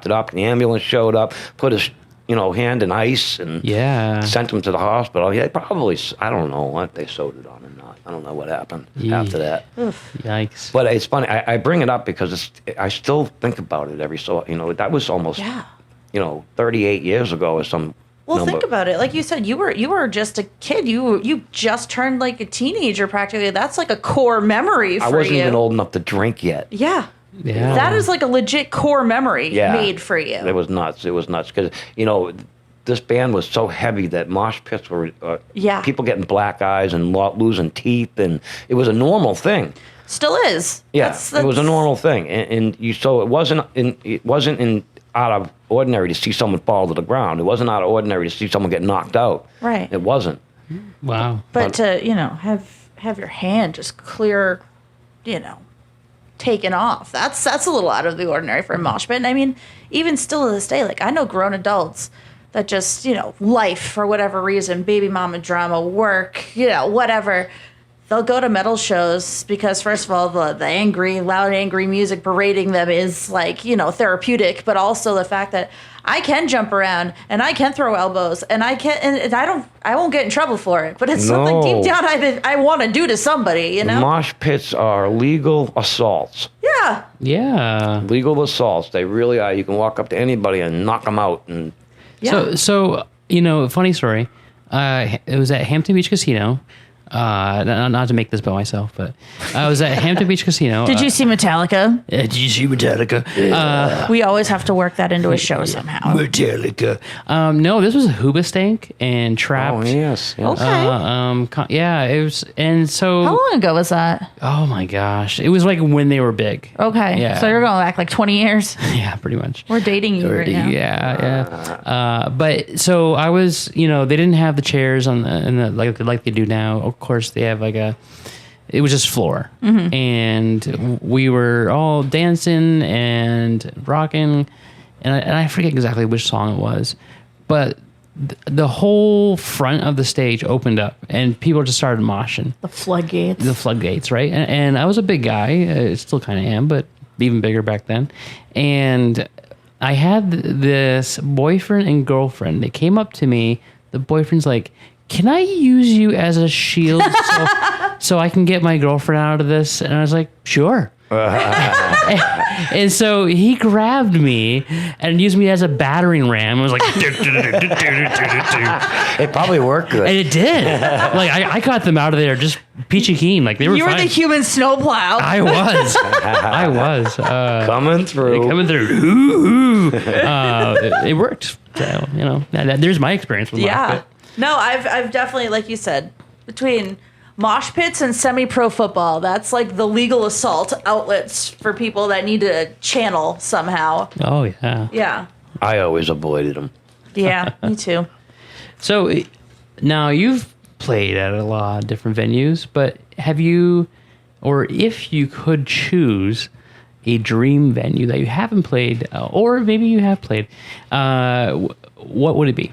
Speaker 4: it up. And the ambulance showed up, put his hand in ice, and
Speaker 2: Yeah.
Speaker 4: sent him to the hospital. Yeah, probably. I don't know if they sewed it on or not. I don't know what happened after that.
Speaker 2: Yikes.
Speaker 4: But it's funny. I bring it up because I still think about it every so. That was almost
Speaker 3: Yeah.
Speaker 4: 38 years ago or some.
Speaker 3: Well,
Speaker 4: number.
Speaker 3: think about it. Like you said, you were just a kid. You just turned like a teenager practically. That's like a core memory for
Speaker 4: I wasn't
Speaker 3: you.
Speaker 4: even old enough to drink yet.
Speaker 3: Yeah.
Speaker 2: Yeah.
Speaker 3: That is like a legit core memory
Speaker 4: Yeah.
Speaker 3: made for you.
Speaker 4: It was nuts. It was nuts because this band was so heavy that mosh pits were people getting black eyes and losing teeth, and it was a normal thing.
Speaker 3: Still is.
Speaker 4: Yeah,
Speaker 3: That's-
Speaker 4: it was a normal thing, and so it wasn't out of ordinary to see someone fall to the ground. It wasn't out of ordinary to see someone get knocked out.
Speaker 3: Right.
Speaker 4: It wasn't.
Speaker 2: Wow.
Speaker 3: But to have your hand just clear, taken off. That's a little out of the ordinary for a mosh pit. And I mean, even still to this day, like I know grown adults that just life for whatever reason, baby mama drama, work, whatever. They'll go to metal shows because first of all, the angry, loud, angry music berating them is like therapeutic, but also the fact that I can jump around and I can throw elbows and I won't get in trouble for it. But it's something
Speaker 4: No.
Speaker 3: deep down I want to do to somebody,
Speaker 4: Mosh pits are legal assaults.
Speaker 3: Yeah.
Speaker 2: Yeah.
Speaker 4: Legal assaults. They really are. You can walk up to anybody and knock them out. And
Speaker 3: Yeah.
Speaker 2: So funny story. It was at Hampton Beach Casino. Not to make this about myself, but I was at Hampton Beach Casino.
Speaker 3: Did you see Metallica?
Speaker 2: Did you see Metallica?
Speaker 3: We always have to work that into a show somehow.
Speaker 2: Metallica. No, this was Hoobastank and Trapped.
Speaker 4: oh yes, yes.
Speaker 3: Okay.
Speaker 2: Yeah, it was, and so.
Speaker 3: How long ago was that?
Speaker 2: Oh my gosh, it was like when they were big.
Speaker 3: Okay.
Speaker 2: Yeah.
Speaker 3: So you're going back like 20 years?
Speaker 2: Yeah, pretty much.
Speaker 3: We're dating you right now.
Speaker 2: Yeah. But so I was, they didn't have the chairs on the like they do now. Of course, they have it was just floor, and we were all dancing and rocking, and I forget exactly which song it was, but the whole front of the stage opened up and people just started moshing.
Speaker 3: The floodgates.
Speaker 2: The floodgates, right? And I was a big guy. Still kind of am, but even bigger back then. And I had this boyfriend and girlfriend. They came up to me. The boyfriend's like, "Can I use you as a shield so I can get my girlfriend out of this?" And I was like, "Sure." And so he grabbed me and used me as a battering ram. It was like,
Speaker 4: It probably worked good.
Speaker 2: and it did. Like I got them out of there just peachy keen. Like they were
Speaker 3: You were
Speaker 2: fine.
Speaker 3: the human snowplow.
Speaker 2: I was.
Speaker 4: Coming through.
Speaker 2: Coming through. It worked. So, there's my experience with mosh
Speaker 3: Yeah.
Speaker 2: pit.
Speaker 3: No, I've definitely, like you said, between mosh pits and semi-pro football, that's like the legal assault outlets for people that need to channel somehow.
Speaker 2: Oh yeah.
Speaker 3: Yeah.
Speaker 4: I always avoided them.
Speaker 3: Yeah, me too.
Speaker 2: So now you've played at a lot of different venues, but have you, or if you could choose a dream venue that you haven't played, or maybe you have played, what would it be?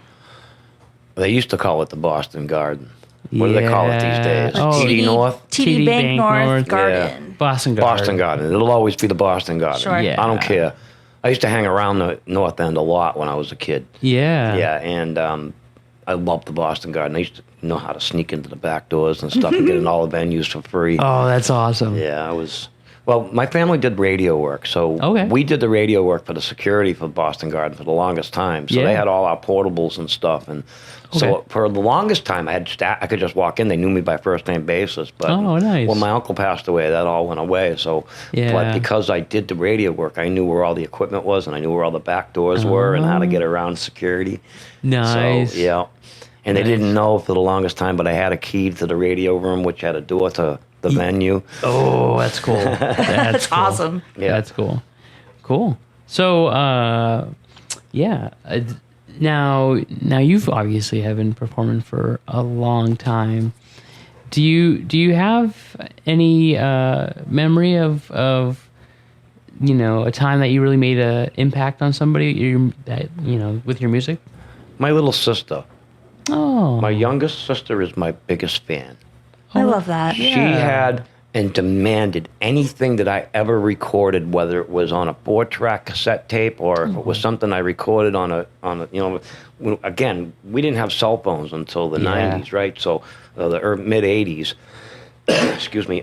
Speaker 4: They used to call it the Boston Garden. What do they call it these days?
Speaker 2: Oh,
Speaker 4: TD North?
Speaker 3: TD Bank North Garden.
Speaker 2: Boston Garden.
Speaker 4: Boston Garden. It'll always be the Boston Garden.
Speaker 3: Sure.
Speaker 2: Yeah.
Speaker 4: I don't care. I used to hang around the North End a lot when I was a kid.
Speaker 2: Yeah.
Speaker 4: Yeah, and I loved the Boston Garden. I used to know how to sneak into the back doors and stuff and get in all the venues for free.
Speaker 2: Oh, that's awesome.
Speaker 4: Yeah, I was. Well, my family did radio work, so
Speaker 2: Okay.
Speaker 4: we did the radio work for the security for Boston Garden for the longest time. So
Speaker 2: Yeah.
Speaker 4: they had all our portables and stuff, and so
Speaker 2: Okay.
Speaker 4: for the longest time, I could just walk in. They knew me by first name basis. But
Speaker 2: Oh, nice.
Speaker 4: when my uncle passed away, that all went away. So,
Speaker 2: Yeah.
Speaker 4: but because I did the radio work, I knew where all the equipment was, and I knew where all the back doors were, and how to get around security.
Speaker 2: Nice.
Speaker 4: So, yeah. And they didn't know for the longest time, but I had a key to the radio room, which had a door to the venue.
Speaker 2: Oh, that's cool. That's cool.
Speaker 3: Awesome.
Speaker 4: Yeah.
Speaker 2: That's cool. Cool. So, yeah. Now you've obviously have been performing for a long time. Do you have any memory of a time that you really made an impact on somebody with your music?
Speaker 4: My little sister.
Speaker 2: Oh,
Speaker 4: My youngest sister is my biggest fan.
Speaker 3: I love that.
Speaker 2: Yeah.
Speaker 4: She had and demanded anything that I ever recorded, whether it was on a 4-track cassette tape or if it was something I recorded on a again, we didn't have cell phones until the 90s, right? So the mid 80s. Excuse me.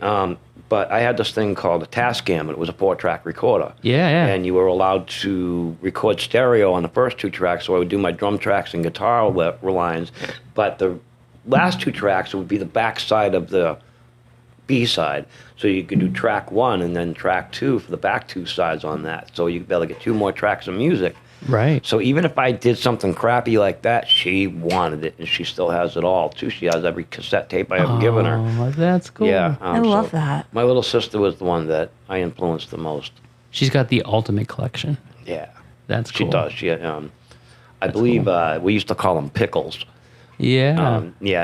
Speaker 4: But I had this thing called a Tascam, and it was a 4-track recorder.
Speaker 2: Yeah.
Speaker 4: And you were allowed to record stereo on the first 2 tracks, so I would do my drum tracks and guitar lines. But the last 2 tracks would be the back side of the B-side. So you could do track 1 and then track 2 for the back 2 sides on that. So you'd be able to get 2 more tracks of music.
Speaker 2: Right.
Speaker 4: So even if I did something crappy like that, she wanted it, and she still has it all, too. She has every cassette tape I ever given her.
Speaker 2: Oh, that's cool.
Speaker 4: Yeah.
Speaker 3: I love that.
Speaker 4: My little sister was the one that I influenced the most.
Speaker 2: She's got the ultimate collection.
Speaker 4: Yeah.
Speaker 2: That's
Speaker 4: She
Speaker 2: cool.
Speaker 4: does. I believe we used to call him Pickles.
Speaker 2: Yeah.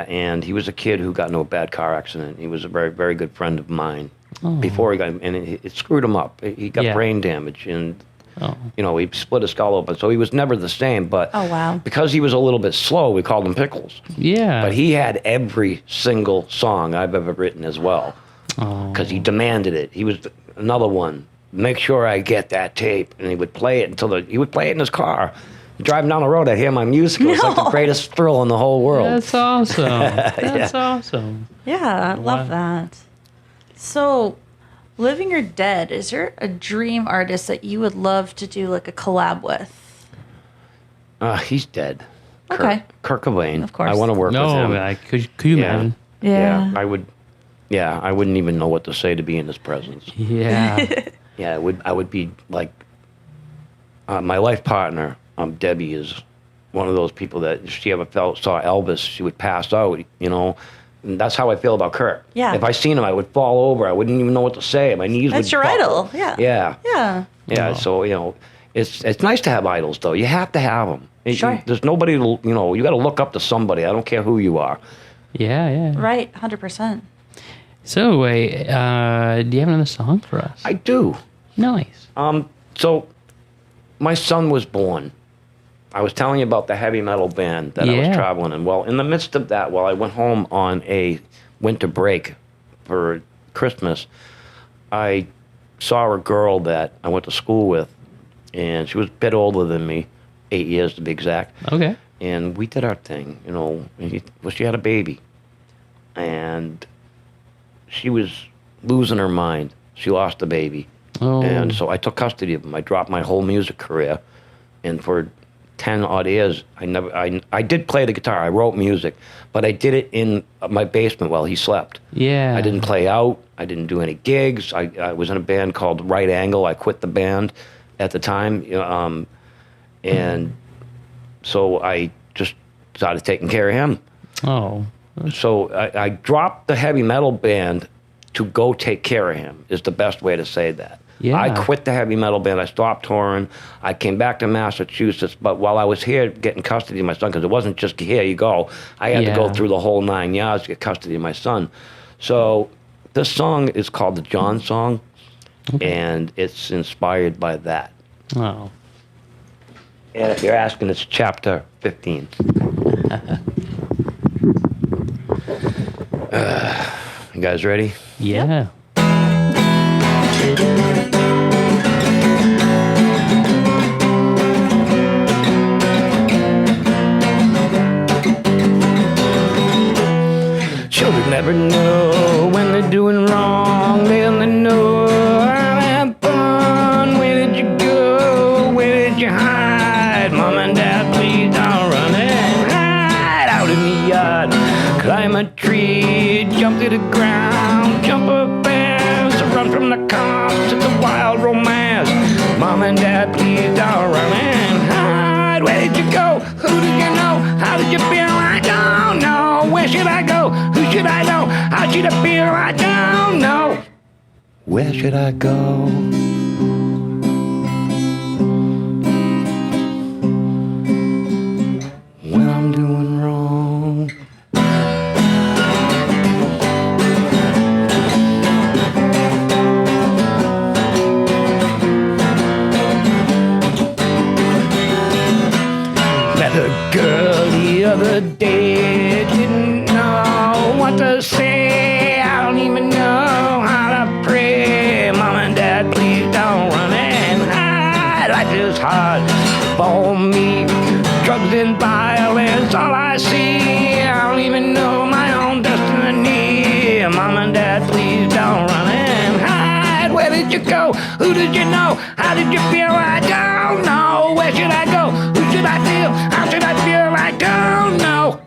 Speaker 4: And he was a kid who got into a bad car accident. He was a very, very good friend of mine. Before he got, and it screwed him up. He got
Speaker 2: Yeah.
Speaker 4: brain damage, and
Speaker 2: Oh.
Speaker 4: he split his skull open. So he was never the same. But
Speaker 3: Oh, wow.
Speaker 4: because he was a little bit slow, we called him Pickles.
Speaker 2: Yeah.
Speaker 4: But he had every single song I've ever written as well, because he demanded it. He was another one. Make sure I get that tape, and he would play it he would play it in his car. Driving down the road, I'd hear my music. It was like the greatest thrill in the whole world.
Speaker 2: That's awesome. That's awesome.
Speaker 3: Yeah, I love that. So, living or dead, is there a dream artist that you would love to do like a collab with?
Speaker 4: He's dead.
Speaker 3: Okay.
Speaker 4: Kurt Cobain.
Speaker 3: Of course.
Speaker 4: I want to work with
Speaker 2: No,
Speaker 4: him.
Speaker 2: could you imagine?
Speaker 3: Yeah.
Speaker 4: I would. Yeah, I wouldn't even know what to say to be in his presence.
Speaker 2: Yeah.
Speaker 4: Yeah, I would be like my life partner. Debbie is one of those people that if she ever saw Elvis, she would pass out. And that's how I feel about Kurt.
Speaker 3: Yeah.
Speaker 4: If I seen him, I would fall over. I wouldn't even know what to say. My knees
Speaker 3: That's
Speaker 4: would.
Speaker 3: your
Speaker 4: buckle.
Speaker 3: idol. Yeah.
Speaker 4: Yeah.
Speaker 3: Yeah.
Speaker 4: Yeah.
Speaker 2: Oh.
Speaker 4: So it's nice to have idols, though. You have to have them.
Speaker 3: Sure.
Speaker 4: There's nobody to you got to look up to somebody. I don't care who you are.
Speaker 2: Yeah.
Speaker 3: Right. 100%.
Speaker 2: So, do you have another song for us?
Speaker 4: I do.
Speaker 2: Nice.
Speaker 4: So my son was born I was telling you about the heavy metal band that I was traveling in. Well, in the midst of that, while I went home on a winter break for Christmas, I saw a girl that I went to school with, and she was a bit older than me, 8 years to be exact.
Speaker 2: Okay.
Speaker 4: And we did our thing, you know. She had a baby, and she was losing her mind. She lost the baby.
Speaker 2: Oh.
Speaker 4: And so I took custody of him. I dropped my whole music career, and for 10 odd years, I did play the guitar. I wrote music, but I did it in my basement while he slept.
Speaker 2: Yeah.
Speaker 4: I didn't play out. I didn't do any gigs. I was in a band called Right Angle. I quit the band at the time, and so I just started taking care of him.
Speaker 2: Oh.
Speaker 4: So I dropped the heavy metal band to go take care of him is the best way to say that.
Speaker 2: Yeah.
Speaker 4: I quit the heavy metal band. I stopped touring. I came back to Massachusetts, but while I was here getting custody of my son, because it wasn't just here you go, I had to go through the whole 9 yards to get custody of my son. So this song is called the John Song, and it's inspired by that.
Speaker 2: Oh.
Speaker 4: And if you're asking, it's chapter 15. You guys ready?
Speaker 2: Yeah.
Speaker 4: Children never know when they're doing wrong. They only know how to have fun. Where did you go? Where did you hide? Mom and Dad, please don't run and hide. Out in the yard, climb a tree, jump to the ground, jump up fast, run from the cops. It's a wild romance. Mom and Dad, please don't run and hide. Where did you go? Who did you know? How did you feel? I don't know. Where should I go? Who should I know? How should I feel? I don't know. Where should I go? When I'm doing wrong. Met a girl the other day, didn't know what to say. I don't even know how to pray. Mom and Dad, please don't run and hide. Life is hard for me. Drugs and violence, all I see. I don't even know my own destiny. Mom and Dad, please don't run and hide. Where did you go? Who did you know? How did you feel? I don't know. Where should I go? Who should I feel? How should I feel? I don't know.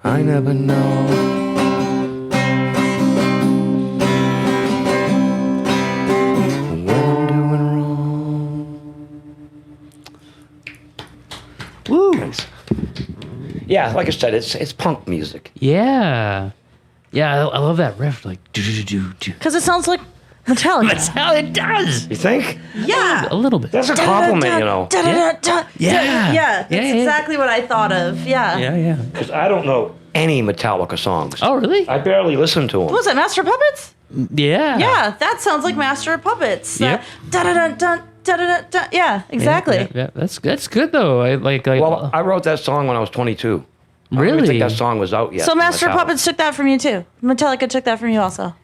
Speaker 4: I never know. When I'm doing wrong.
Speaker 2: Woo.
Speaker 4: Thanks. Yeah, like I said, it's punk music.
Speaker 2: Yeah. Yeah, I love that riff. Like, do.
Speaker 3: Because it sounds like Metallica.
Speaker 2: That's how it does.
Speaker 4: You think?
Speaker 3: Yeah.
Speaker 2: A little bit.
Speaker 4: That's a compliment, you know.
Speaker 2: Yeah.
Speaker 3: Yeah, that's exactly what I thought of. Yeah.
Speaker 2: Yeah.
Speaker 4: Because I don't know any Metallica songs.
Speaker 2: Oh, really?
Speaker 4: I barely listen to them.
Speaker 3: What was that, Master of Puppets?
Speaker 2: Yeah.
Speaker 3: Yeah, that sounds like Master of Puppets.
Speaker 2: Yep.
Speaker 3: Da-da-da-dun. Yeah, exactly.
Speaker 2: Yeah. That's good though. I like.
Speaker 4: Well, I wrote that song when I was 22. I don't even
Speaker 2: Really?
Speaker 4: think that song was out yet.
Speaker 3: So Master of
Speaker 4: Metallica.
Speaker 3: Puppets took that from you too. Metallica took that from you also.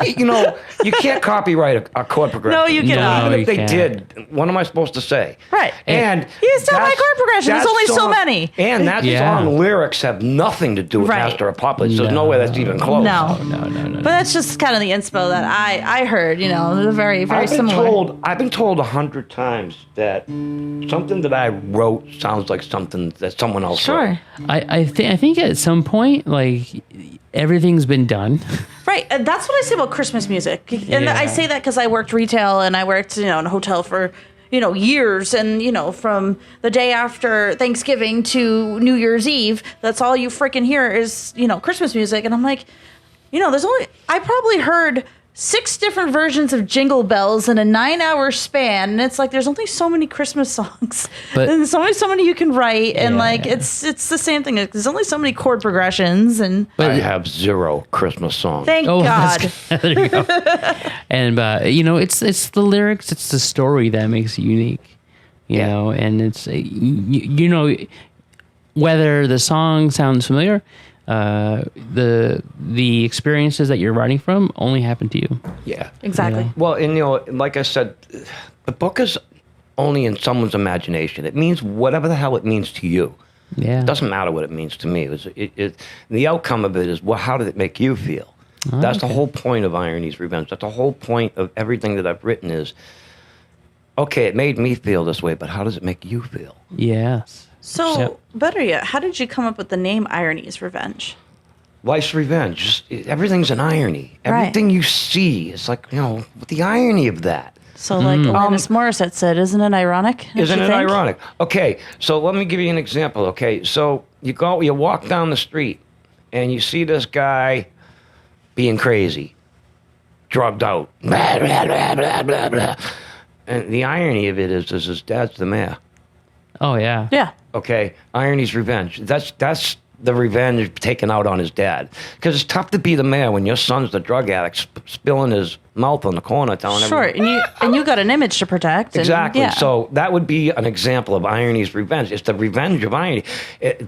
Speaker 4: You know, you can't copyright a chord progression.
Speaker 3: No, you cannot.
Speaker 4: Even
Speaker 2: No,
Speaker 4: if
Speaker 2: you
Speaker 4: they
Speaker 2: can't.
Speaker 4: did, what am I supposed to say?
Speaker 3: Right.
Speaker 4: And
Speaker 3: You still like chord progression. There's
Speaker 4: that
Speaker 3: only so
Speaker 4: song-
Speaker 3: many.
Speaker 4: And that
Speaker 2: Yeah.
Speaker 4: song lyrics have nothing to do with
Speaker 3: Right.
Speaker 4: Master of Puppets. There's no way that's even close.
Speaker 3: No.
Speaker 2: No.
Speaker 3: But that's just kind of the inspo that I heard, you know, they're very, very similar.
Speaker 4: I've been told 100 times that something that I wrote sounds like something that someone else wrote.
Speaker 3: Sure.
Speaker 2: I think at some point, like, everything's been done.
Speaker 3: Right. And that's what I say about Christmas music. And
Speaker 2: Yeah.
Speaker 3: I say that because I worked retail and I worked, you know, in a hotel for, you know, years. And, you know, from the day after Thanksgiving to New Year's Eve, that's all you freaking hear is, you know, Christmas music. And I'm like, you know, I probably heard 6 different versions of Jingle Bells in a 9-hour span, and it's like there's only so many Christmas songs,
Speaker 2: But-
Speaker 3: and there's only so many you can write, and
Speaker 2: Yeah.
Speaker 3: like it's the same thing. There's only so many chord progressions, and
Speaker 4: I have 0 Christmas songs.
Speaker 3: thank
Speaker 2: Oh,
Speaker 3: God.
Speaker 2: that's good. There you go. And you know, it's the lyrics, it's the story that makes it unique. you know, and it's, you know, whether the song sounds familiar, the experiences that you're writing from only happen to you.
Speaker 4: Yeah.
Speaker 3: Exactly.
Speaker 2: Yeah.
Speaker 4: Well, and you know, like I said, the book is only in someone's imagination. It means whatever the hell it means to you.
Speaker 2: Yeah.
Speaker 4: It doesn't matter what it means to me. The outcome of it is, well, how did it make you feel?
Speaker 2: Oh,
Speaker 4: That's the
Speaker 2: okay.
Speaker 4: whole point of Irony's Revenge. That's the whole point of everything that I've written is, okay, it made me feel this way, but how does it make you feel?
Speaker 2: Yes.
Speaker 3: So,
Speaker 2: Yep.
Speaker 3: better yet, how did you come up with the name Irony's Revenge?
Speaker 4: Life's revenge. Everything's an irony.
Speaker 3: Right.
Speaker 4: Everything you see is like, you know, the irony of that.
Speaker 3: So, like Alanis Morissette said, isn't it ironic? don't
Speaker 4: Isn't
Speaker 3: you
Speaker 4: it
Speaker 3: think?
Speaker 4: ironic? Okay, so let me give you an example. Okay, so you walk down the street and you see this guy being crazy, drugged out, blah, blah, blah, blah, blah, blah. And the irony of it is his dad's the mayor.
Speaker 2: Oh, yeah.
Speaker 3: Yeah.
Speaker 4: Okay, Irony's Revenge. That's the revenge taken out on his dad. Because it's tough to be the mayor when your son's the drug addict spilling his mouth on the corner telling
Speaker 3: Sure.
Speaker 4: everyone.
Speaker 3: And you got an image to protect. And,
Speaker 4: Exactly.
Speaker 3: yeah.
Speaker 4: So that would be an example of Irony's Revenge. It's the revenge of irony.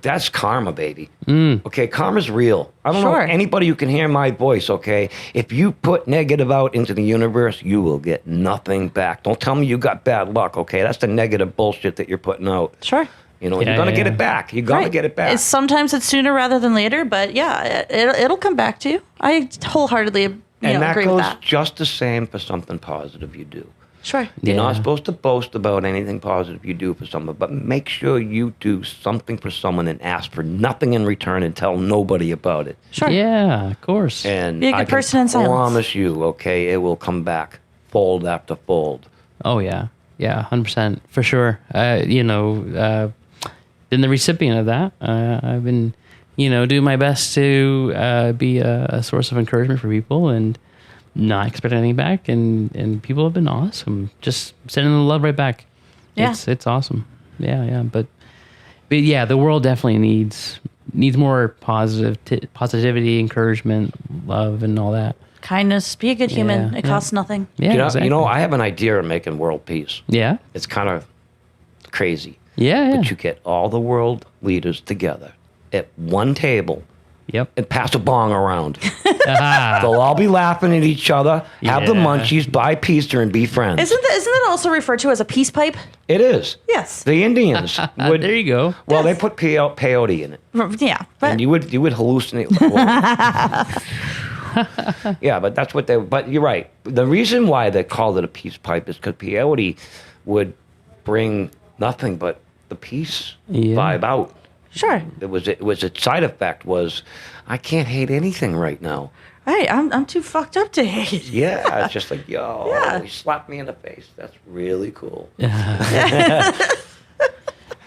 Speaker 4: That's karma, baby. Okay, karma's real. I don't know
Speaker 3: Sure.
Speaker 4: anybody who can hear my voice, okay? If you put negative out into the universe, you will get nothing back. Don't tell me you got bad luck, okay? That's the negative bullshit that you're putting out.
Speaker 3: Sure.
Speaker 4: You know,
Speaker 2: Yeah,
Speaker 4: you're going to
Speaker 2: yeah,
Speaker 4: get
Speaker 2: yeah.
Speaker 4: it back. You're going to
Speaker 3: Right.
Speaker 4: get it back.
Speaker 3: Sometimes it's sooner rather than later, but yeah, it'll come back to you. I wholeheartedly
Speaker 4: and that
Speaker 3: agree
Speaker 4: goes
Speaker 3: with that.
Speaker 4: just the same for something positive you do.
Speaker 3: Sure.
Speaker 4: You're not
Speaker 2: Yeah.
Speaker 4: supposed to boast about anything positive you do for someone, but make sure you do something for someone and ask for nothing in return and tell nobody about it.
Speaker 3: Sure.
Speaker 2: Yeah, of course.
Speaker 4: And
Speaker 3: Be a good
Speaker 4: I
Speaker 3: person in
Speaker 4: can
Speaker 3: silence.
Speaker 4: promise you, okay, it will come back fold after fold.
Speaker 2: Oh, yeah. Yeah, 100%. For sure. Been the recipient of that. I've been, doing my best to be a source of encouragement for people and not expect anything back. And people have been awesome. Just sending the love right back.
Speaker 3: Yeah.
Speaker 2: It's awesome. Yeah. But yeah, the world definitely needs more positivity, encouragement, love, and all that.
Speaker 3: Kindness. Be a good human.
Speaker 2: Yeah,
Speaker 3: It
Speaker 2: yeah.
Speaker 3: costs nothing.
Speaker 2: Yeah, exactly.
Speaker 4: I have an idea of making world peace.
Speaker 2: Yeah.
Speaker 4: It's kind of crazy.
Speaker 2: Yeah.
Speaker 4: But you get all the world leaders together at one table
Speaker 2: Yep.
Speaker 4: and pass a bong around.
Speaker 2: Ah,
Speaker 4: They'll all be laughing at each other, have the
Speaker 2: Yeah.
Speaker 4: munchies, buy pizza, and be friends.
Speaker 3: Isn't that also referred to as a peace pipe?
Speaker 4: It is.
Speaker 3: Yes.
Speaker 4: The Indians would.
Speaker 2: there you go.
Speaker 4: Well, they put peyote in it,
Speaker 3: Yeah. But
Speaker 4: and you would hallucinate. Yeah, but that's what they. But you're right. The reason why they called it a peace pipe is because peyote would bring nothing but the peace
Speaker 2: Yeah.
Speaker 4: vibe out.
Speaker 3: sure.
Speaker 4: It was its side effect was, I can't hate anything right now.
Speaker 3: Hey, I'm too fucked up to hate.
Speaker 4: Yeah, it's just like, yo,
Speaker 3: Yeah.
Speaker 4: he slapped me in the face. That's really cool.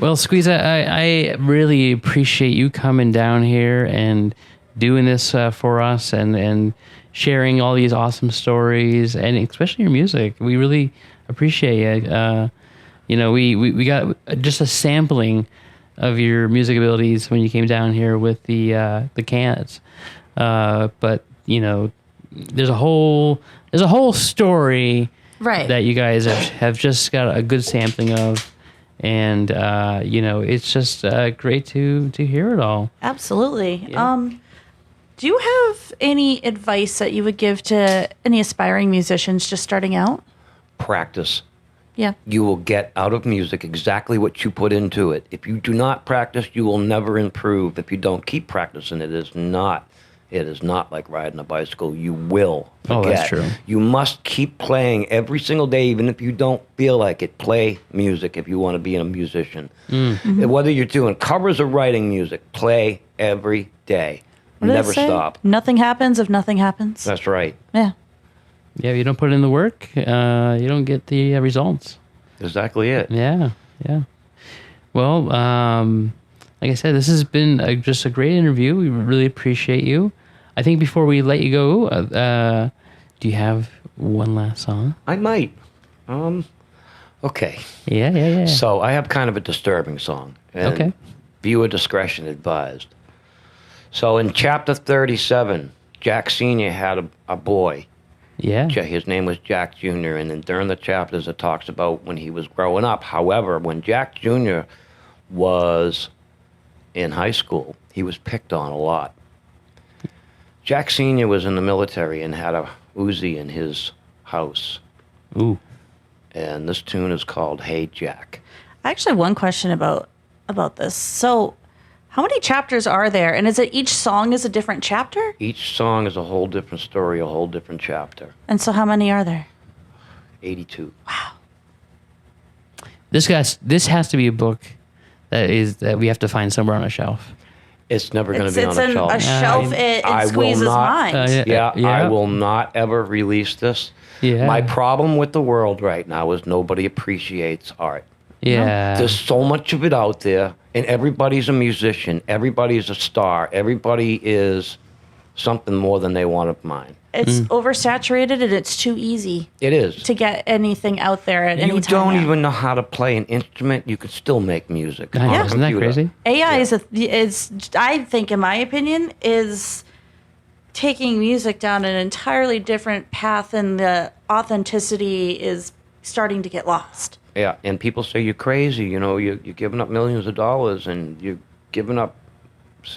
Speaker 2: Well, Squeeza, I really appreciate you coming down here and doing this for us and sharing all these awesome stories and especially your music. We really appreciate it. We got just a sampling of your music abilities when you came down here with the cans. But there's a whole story
Speaker 3: Right.
Speaker 2: that you guys have just got a good sampling of. And it's just great to hear it all.
Speaker 3: Absolutely.
Speaker 2: Yeah.
Speaker 3: Do you have any advice that you would give to any aspiring musicians just starting out?
Speaker 4: Practice.
Speaker 3: Yeah.
Speaker 4: You will get out of music exactly what you put into it. If you do not practice, you will never improve. If you don't keep practicing, it is not like riding a bicycle. You will forget.
Speaker 2: Oh, that's true.
Speaker 4: You must keep playing every single day, even if you don't feel like it. Play music if you want to be a musician. And whether you're doing covers or writing music, play every day.
Speaker 3: What did it
Speaker 4: Never
Speaker 3: say?
Speaker 4: stop.
Speaker 3: Nothing happens if nothing happens.
Speaker 4: That's right.
Speaker 3: Yeah.
Speaker 2: Yeah, if you don't put in the work, you don't get the results.
Speaker 4: Exactly it.
Speaker 2: Yeah. Well, like I said, this has been just a great interview. We really appreciate you. I think before we let you go, do you have one last song?
Speaker 4: I might. Okay.
Speaker 2: Yeah.
Speaker 4: So I have kind of a disturbing song. And
Speaker 2: Okay.
Speaker 4: Viewer discretion advised. So in chapter 37, Jack Sr. had a boy.
Speaker 2: Yeah.
Speaker 4: His name was Jack Jr., and then during the chapters it talks about when he was growing up. However, when Jack Jr. was in high school, he was picked on a lot. Jack Sr. was in the military and had a Uzi in his house.
Speaker 2: Ooh.
Speaker 4: And this tune is called Hey Jack.
Speaker 3: I actually have one question about this. So, how many chapters are there? And is it each song is a different chapter?
Speaker 4: Each song is a whole different story, a whole different chapter.
Speaker 3: And so, how many are there?
Speaker 4: 82.
Speaker 2: This has to be a book that we have to find somewhere on a shelf.
Speaker 4: It's never going to be on a
Speaker 3: It's
Speaker 4: shelf.
Speaker 3: a shelf. It
Speaker 4: I will
Speaker 3: squeezes
Speaker 4: not-
Speaker 3: mind.
Speaker 4: I will not ever release this.
Speaker 2: Yeah.
Speaker 4: My problem with the world right now is nobody appreciates art.
Speaker 2: Yeah.
Speaker 4: There's so much of it out there, and everybody's a musician. Everybody's a star. Everybody is something more than they want of mine.
Speaker 3: It's oversaturated and it's too easy
Speaker 4: It is.
Speaker 3: to get anything out there at any
Speaker 4: You
Speaker 3: time.
Speaker 4: don't
Speaker 3: now.
Speaker 4: even know how to play an instrument. You could still make music.
Speaker 2: I know,
Speaker 4: on a
Speaker 2: isn't that
Speaker 4: computer.
Speaker 2: crazy?
Speaker 3: AI is I think, in my opinion, is taking music down an entirely different path, and the authenticity is starting to get lost.
Speaker 4: Yeah, and people say you're crazy. You know, you're giving up millions of dollars, and you're giving up,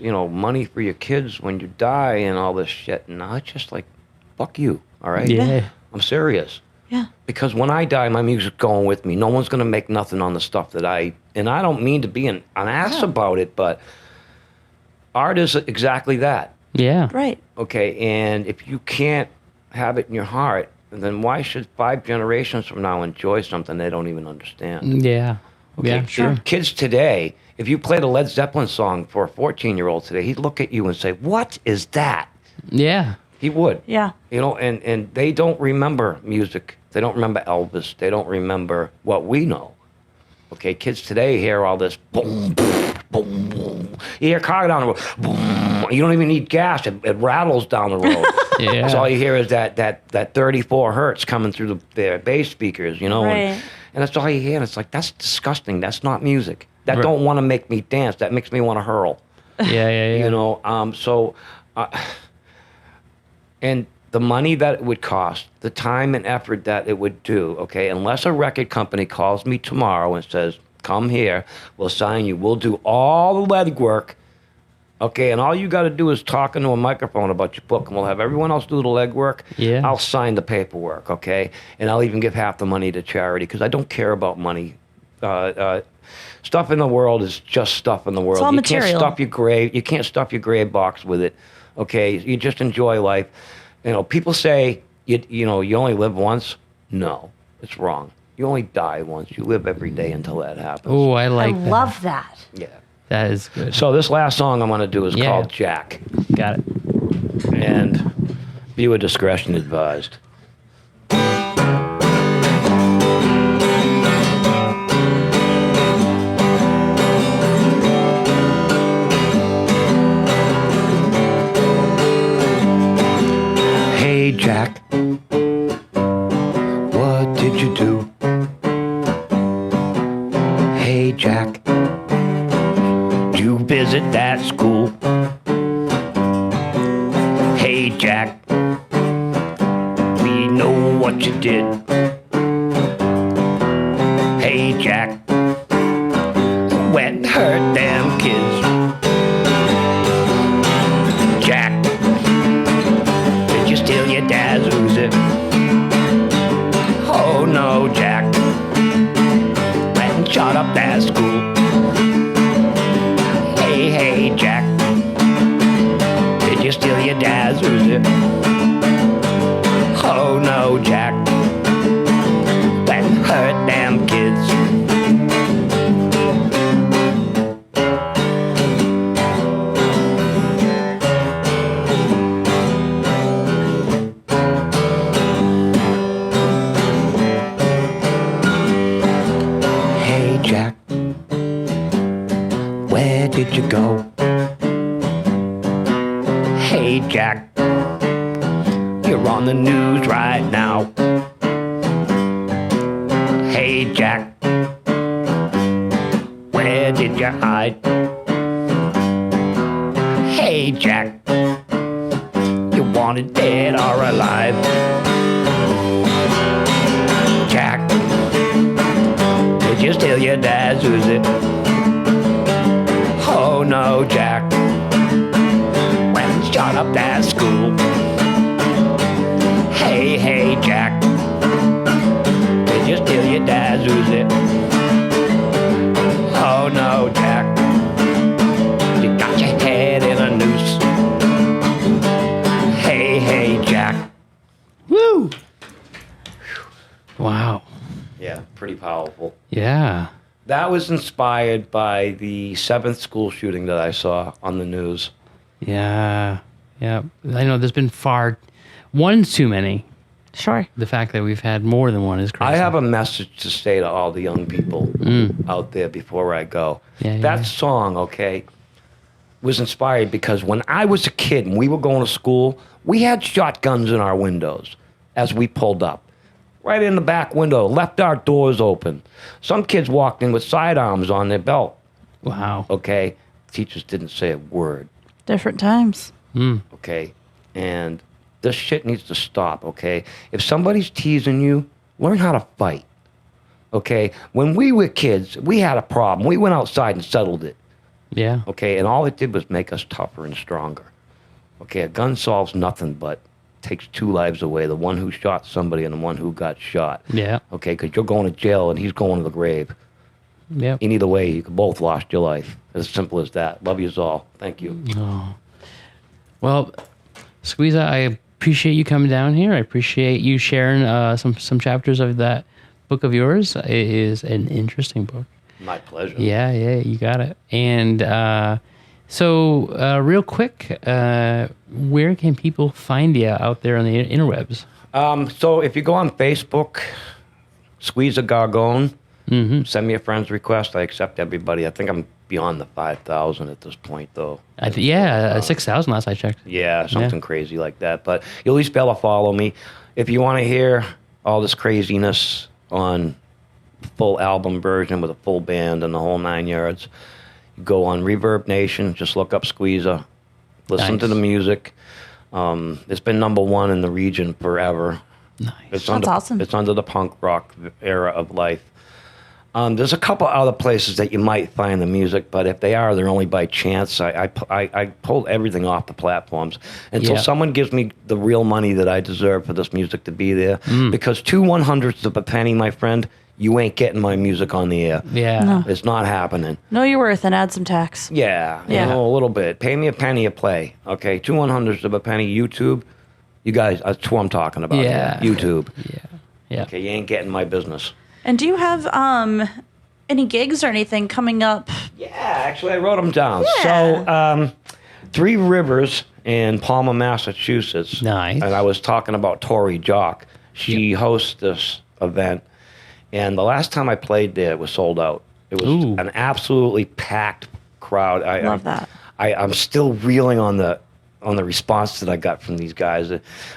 Speaker 4: money for your kids when you die, and all this shit. And I just like, fuck you. All right.
Speaker 2: Yeah.
Speaker 4: I'm serious.
Speaker 3: Yeah.
Speaker 4: Because when I die, my music's going with me. No one's gonna make nothing on the stuff that and I don't mean to be an ass about it, but art is exactly that.
Speaker 2: Yeah.
Speaker 3: Right.
Speaker 4: Okay, and if you can't have it in your heart, then why should 5 generations from now enjoy something they don't even understand?
Speaker 2: Yeah.
Speaker 4: Okay,
Speaker 2: Yeah. Sure.
Speaker 4: Kids today, if you played a Led Zeppelin song for a 14-year-old today, he'd look at you and say, "What is that?"
Speaker 2: Yeah.
Speaker 4: He would.
Speaker 3: Yeah.
Speaker 4: And they don't remember music. They don't remember Elvis. They don't remember what we know. Okay, kids today hear all this boom, boom, boom, boom. You hear a car down the road, boom. You don't even need gas. It rattles down the road.
Speaker 2: Yeah.
Speaker 4: So all you hear is that 34 hertz coming through the bass speakers,
Speaker 3: Right.
Speaker 4: and that's all you hear. And it's like, that's disgusting. That's not music. That
Speaker 2: Right.
Speaker 4: don't want to make me dance. That makes me want to hurl.
Speaker 2: Yeah.
Speaker 4: And the money that it would cost, the time and effort that it would do, okay, unless a record company calls me tomorrow and says, come here, we'll sign you, we'll do all the legwork, okay, and all you got to do is talk into a microphone about your book, and we'll have everyone else do the legwork.
Speaker 2: Yeah.
Speaker 4: I'll sign the paperwork, okay, and I'll even give half the money to charity, because I don't care about money. Stuff in the world is just stuff in the world.
Speaker 3: all
Speaker 4: You
Speaker 3: material.
Speaker 4: can't stuff your grave box with it. Okay, you just enjoy life. People say you only live once. No, it's wrong. You only die once. You live every day until that happens.
Speaker 2: Oh, I
Speaker 3: I
Speaker 2: like that.
Speaker 3: love that.
Speaker 4: Yeah.
Speaker 2: That is good.
Speaker 4: So this last song I'm going to do is
Speaker 2: Yeah.
Speaker 4: called Jack,
Speaker 2: Got it.
Speaker 4: and viewer discretion advised. Hey Jack, what did you do? Hey Jack, did you visit that school? Hey Jack, we know what you did. Hey Jack, you went and hurt them kids. Jack, did you steal your dad's Uzi? Oh no, Jack, went and shot up that school. Hey, Jack, did you steal your dad's Uzi? Oh no, Jack, went and hurt them kids. Hey Jack, where did you go? Hey Jack, you're on the news right now. Hey Jack, where did you hide? Hey Jack, you wanted dead or alive? Susie. Oh no, Jack. When shot up that school. Hey, hey, Jack. Did you steal your dad's Uzi? Oh no, Jack. You got your head in a noose. Hey, hey, Jack.
Speaker 2: Woo! Wow.
Speaker 4: Yeah, pretty powerful.
Speaker 2: Yeah.
Speaker 4: That was inspired by the 7th school shooting that I saw on the news.
Speaker 2: Yeah. Yeah. I know there's been one's too many.
Speaker 3: Sure.
Speaker 2: The fact that we've had more than one is crazy.
Speaker 4: I have a message to say to all the young people out there before I go.
Speaker 2: Yeah,
Speaker 4: that
Speaker 2: yeah.
Speaker 4: song, okay, was inspired because when I was a kid and we were going to school, we had shotguns in our windows as we pulled up. Right in the back window, left our doors open. Some kids walked in with sidearms on their belt.
Speaker 2: Wow.
Speaker 4: Okay, teachers didn't say a word.
Speaker 3: Different times.
Speaker 4: Okay, and this shit needs to stop. Okay, if somebody's teasing you, learn how to fight. Okay, when we were kids, we had a problem. We went outside and settled it.
Speaker 2: Yeah.
Speaker 4: Okay, and all it did was make us tougher and stronger. Okay, a gun solves nothing but takes 2 lives away, the one who shot somebody and the one who got shot.
Speaker 2: Yeah.
Speaker 4: Okay, because you're going to jail and he's going to the grave.
Speaker 2: Yep.
Speaker 4: In either way, you could both lost your life. As simple as that. Love yous all. Thank you.
Speaker 2: Well, Squeeza, I appreciate you coming down here. I appreciate you sharing some chapters of that book of yours. It is an interesting book.
Speaker 4: My pleasure.
Speaker 2: Yeah, you got it. And so, real quick, where can people find you out there on the interwebs?
Speaker 4: So if you go on Facebook, Squeeza Gargone, send me a friend's request. I accept everybody. I think I'm beyond the 5,000 at this point, though.
Speaker 2: 6,000 last I checked.
Speaker 4: Yeah, something crazy like that. But you'll at least be able to follow me. If you want to hear all this craziness on full album version with a full band and the whole 9 yards, go on Reverb Nation. Just look up Squeeza. Listen to the music. It's been #1 in the region forever.
Speaker 2: Nice.
Speaker 3: That's awesome.
Speaker 4: It's under the punk rock era of life. There's a couple other places that you might find the music, but if they are, they're only by chance. I pulled everything off the platforms until someone gives me the real money that I deserve for this music to be there. Because 2 1/100ths of a penny, my friend, you ain't getting my music on the air.
Speaker 2: Yeah.
Speaker 3: No.
Speaker 4: It's not happening.
Speaker 3: Know your worth and add some tax.
Speaker 4: Yeah,
Speaker 3: Yeah.
Speaker 4: You know, a little bit. Pay me a penny a play. Okay, 2 1/100ths of a penny. YouTube, you guys, that's who I'm talking about.
Speaker 2: Yeah.
Speaker 4: Here. YouTube.
Speaker 2: Yeah.
Speaker 4: Okay, you ain't getting my business.
Speaker 3: And do you have any gigs or anything coming up?
Speaker 4: Yeah, actually, I wrote them down.
Speaker 3: Yeah.
Speaker 4: So, 3 Rivers in Palmer, Massachusetts.
Speaker 2: Nice.
Speaker 4: And I was talking about Tori Jock. She hosts this event. And the last time I played there, it was sold out. It was an absolutely packed crowd.
Speaker 3: Love that.
Speaker 4: I'm still reeling on the response that I got from these guys.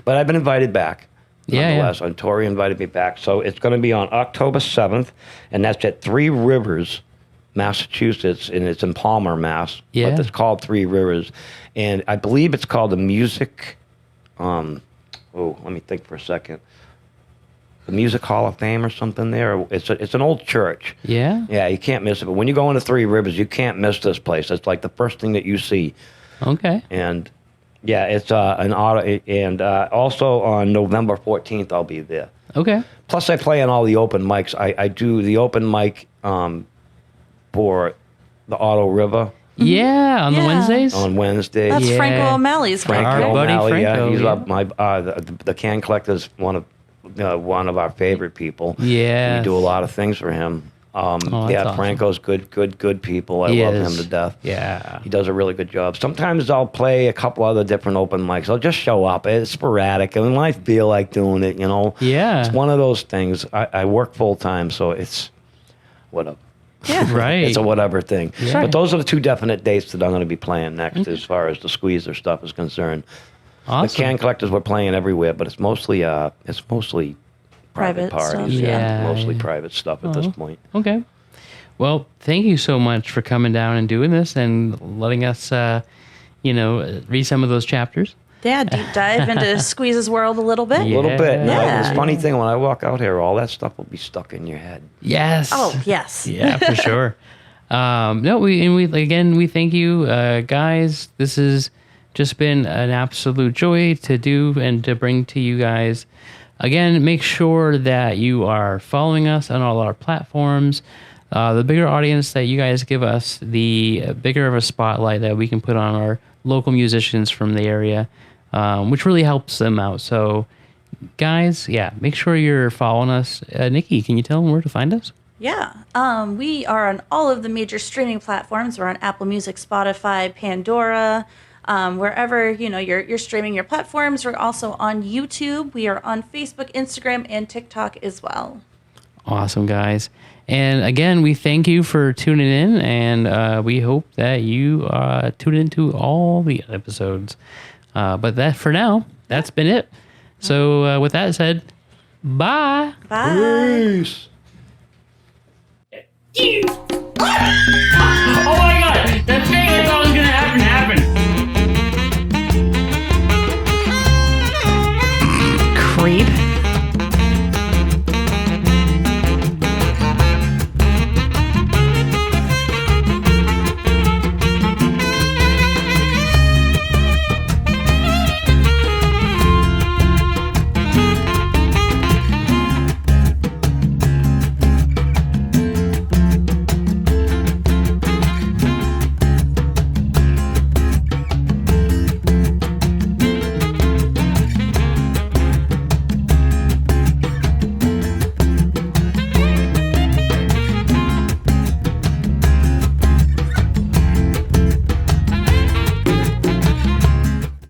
Speaker 4: But I've been invited back. Nonetheless, and Tori invited me back. So it's going to be on October 7th, and that's at 3 Rivers, Massachusetts, and it's in Palmer, Mass.
Speaker 2: Yeah.
Speaker 4: But it's called 3 Rivers. And I believe it's called the Music, let me think for a second. The Music Hall of Fame or something there. It's an old church.
Speaker 2: Yeah?
Speaker 4: Yeah, you can't miss it. But when you go into 3 Rivers, you can't miss this place. It's like the first thing that you see.
Speaker 2: Okay.
Speaker 4: And yeah, it's an auto, and also on November 14th, I'll be there.
Speaker 2: Okay.
Speaker 4: Plus, I play on all the open mics. I do the open mic for the Auto River
Speaker 2: Yeah, on the
Speaker 3: Yeah.
Speaker 2: Wednesdays?
Speaker 4: on Wednesdays.
Speaker 3: That's
Speaker 2: Yeah.
Speaker 3: Franco O'Malley's
Speaker 4: Frank
Speaker 2: Our
Speaker 3: group, right?
Speaker 2: buddy
Speaker 4: O'Malley,
Speaker 2: Franco,
Speaker 4: he's
Speaker 2: yeah.
Speaker 4: the Can Collector's one of our favorite people.
Speaker 2: Yeah.
Speaker 4: We do a lot of things for him.
Speaker 2: that's awesome.
Speaker 4: Franco's good people. I
Speaker 2: He
Speaker 4: love
Speaker 2: is.
Speaker 4: him to death.
Speaker 2: Yeah.
Speaker 4: He does a really good job. Sometimes I'll play a couple other different open mics. I'll just show up. It's sporadic. And when I feel like doing it,
Speaker 2: Yeah.
Speaker 4: It's one of those things. I work full time, so it's whatever.
Speaker 3: Yeah.
Speaker 2: Right.
Speaker 4: It's a whatever thing.
Speaker 3: Sure.
Speaker 4: But those are the 2 definite dates that I'm going to be playing next as far as the Squeezer stuff is concerned.
Speaker 2: Awesome.
Speaker 4: The Can Collectors we're playing everywhere, but it's mostly private
Speaker 3: Private stuff,
Speaker 4: parties.
Speaker 2: yeah.
Speaker 4: Mostly
Speaker 2: Yeah.
Speaker 4: private stuff at this point.
Speaker 2: Okay. Well, thank you so much for coming down and doing this and letting us, read some of those chapters.
Speaker 3: Yeah, deep dive into Squeeze's world a little bit.
Speaker 4: A little bit.
Speaker 3: Yeah.
Speaker 4: It's a funny thing, when I walk out here, all that stuff will be stuck in your head.
Speaker 2: Yes.
Speaker 3: Oh, yes.
Speaker 2: Yeah, for sure. No, we thank you, guys. This has just been an absolute joy to do and to bring to you guys. Again, make sure that you are following us on all our platforms. The bigger audience that you guys give us, the bigger of a spotlight that we can put on our local musicians from the area, which really helps them out. So, guys, make sure you're following us. Nikki, can you tell them where to find us?
Speaker 3: Yeah. We are on all of the major streaming platforms. We're on Apple Music, Spotify, Pandora, wherever you're streaming your platforms. We're also on YouTube. We are on Facebook, Instagram, and TikTok as well.
Speaker 2: Awesome, guys. And again, we thank you for tuning in, and we hope that you tune into all the episodes. But that for now, that's been it. So with that said, bye.
Speaker 3: Bye.
Speaker 4: Peace.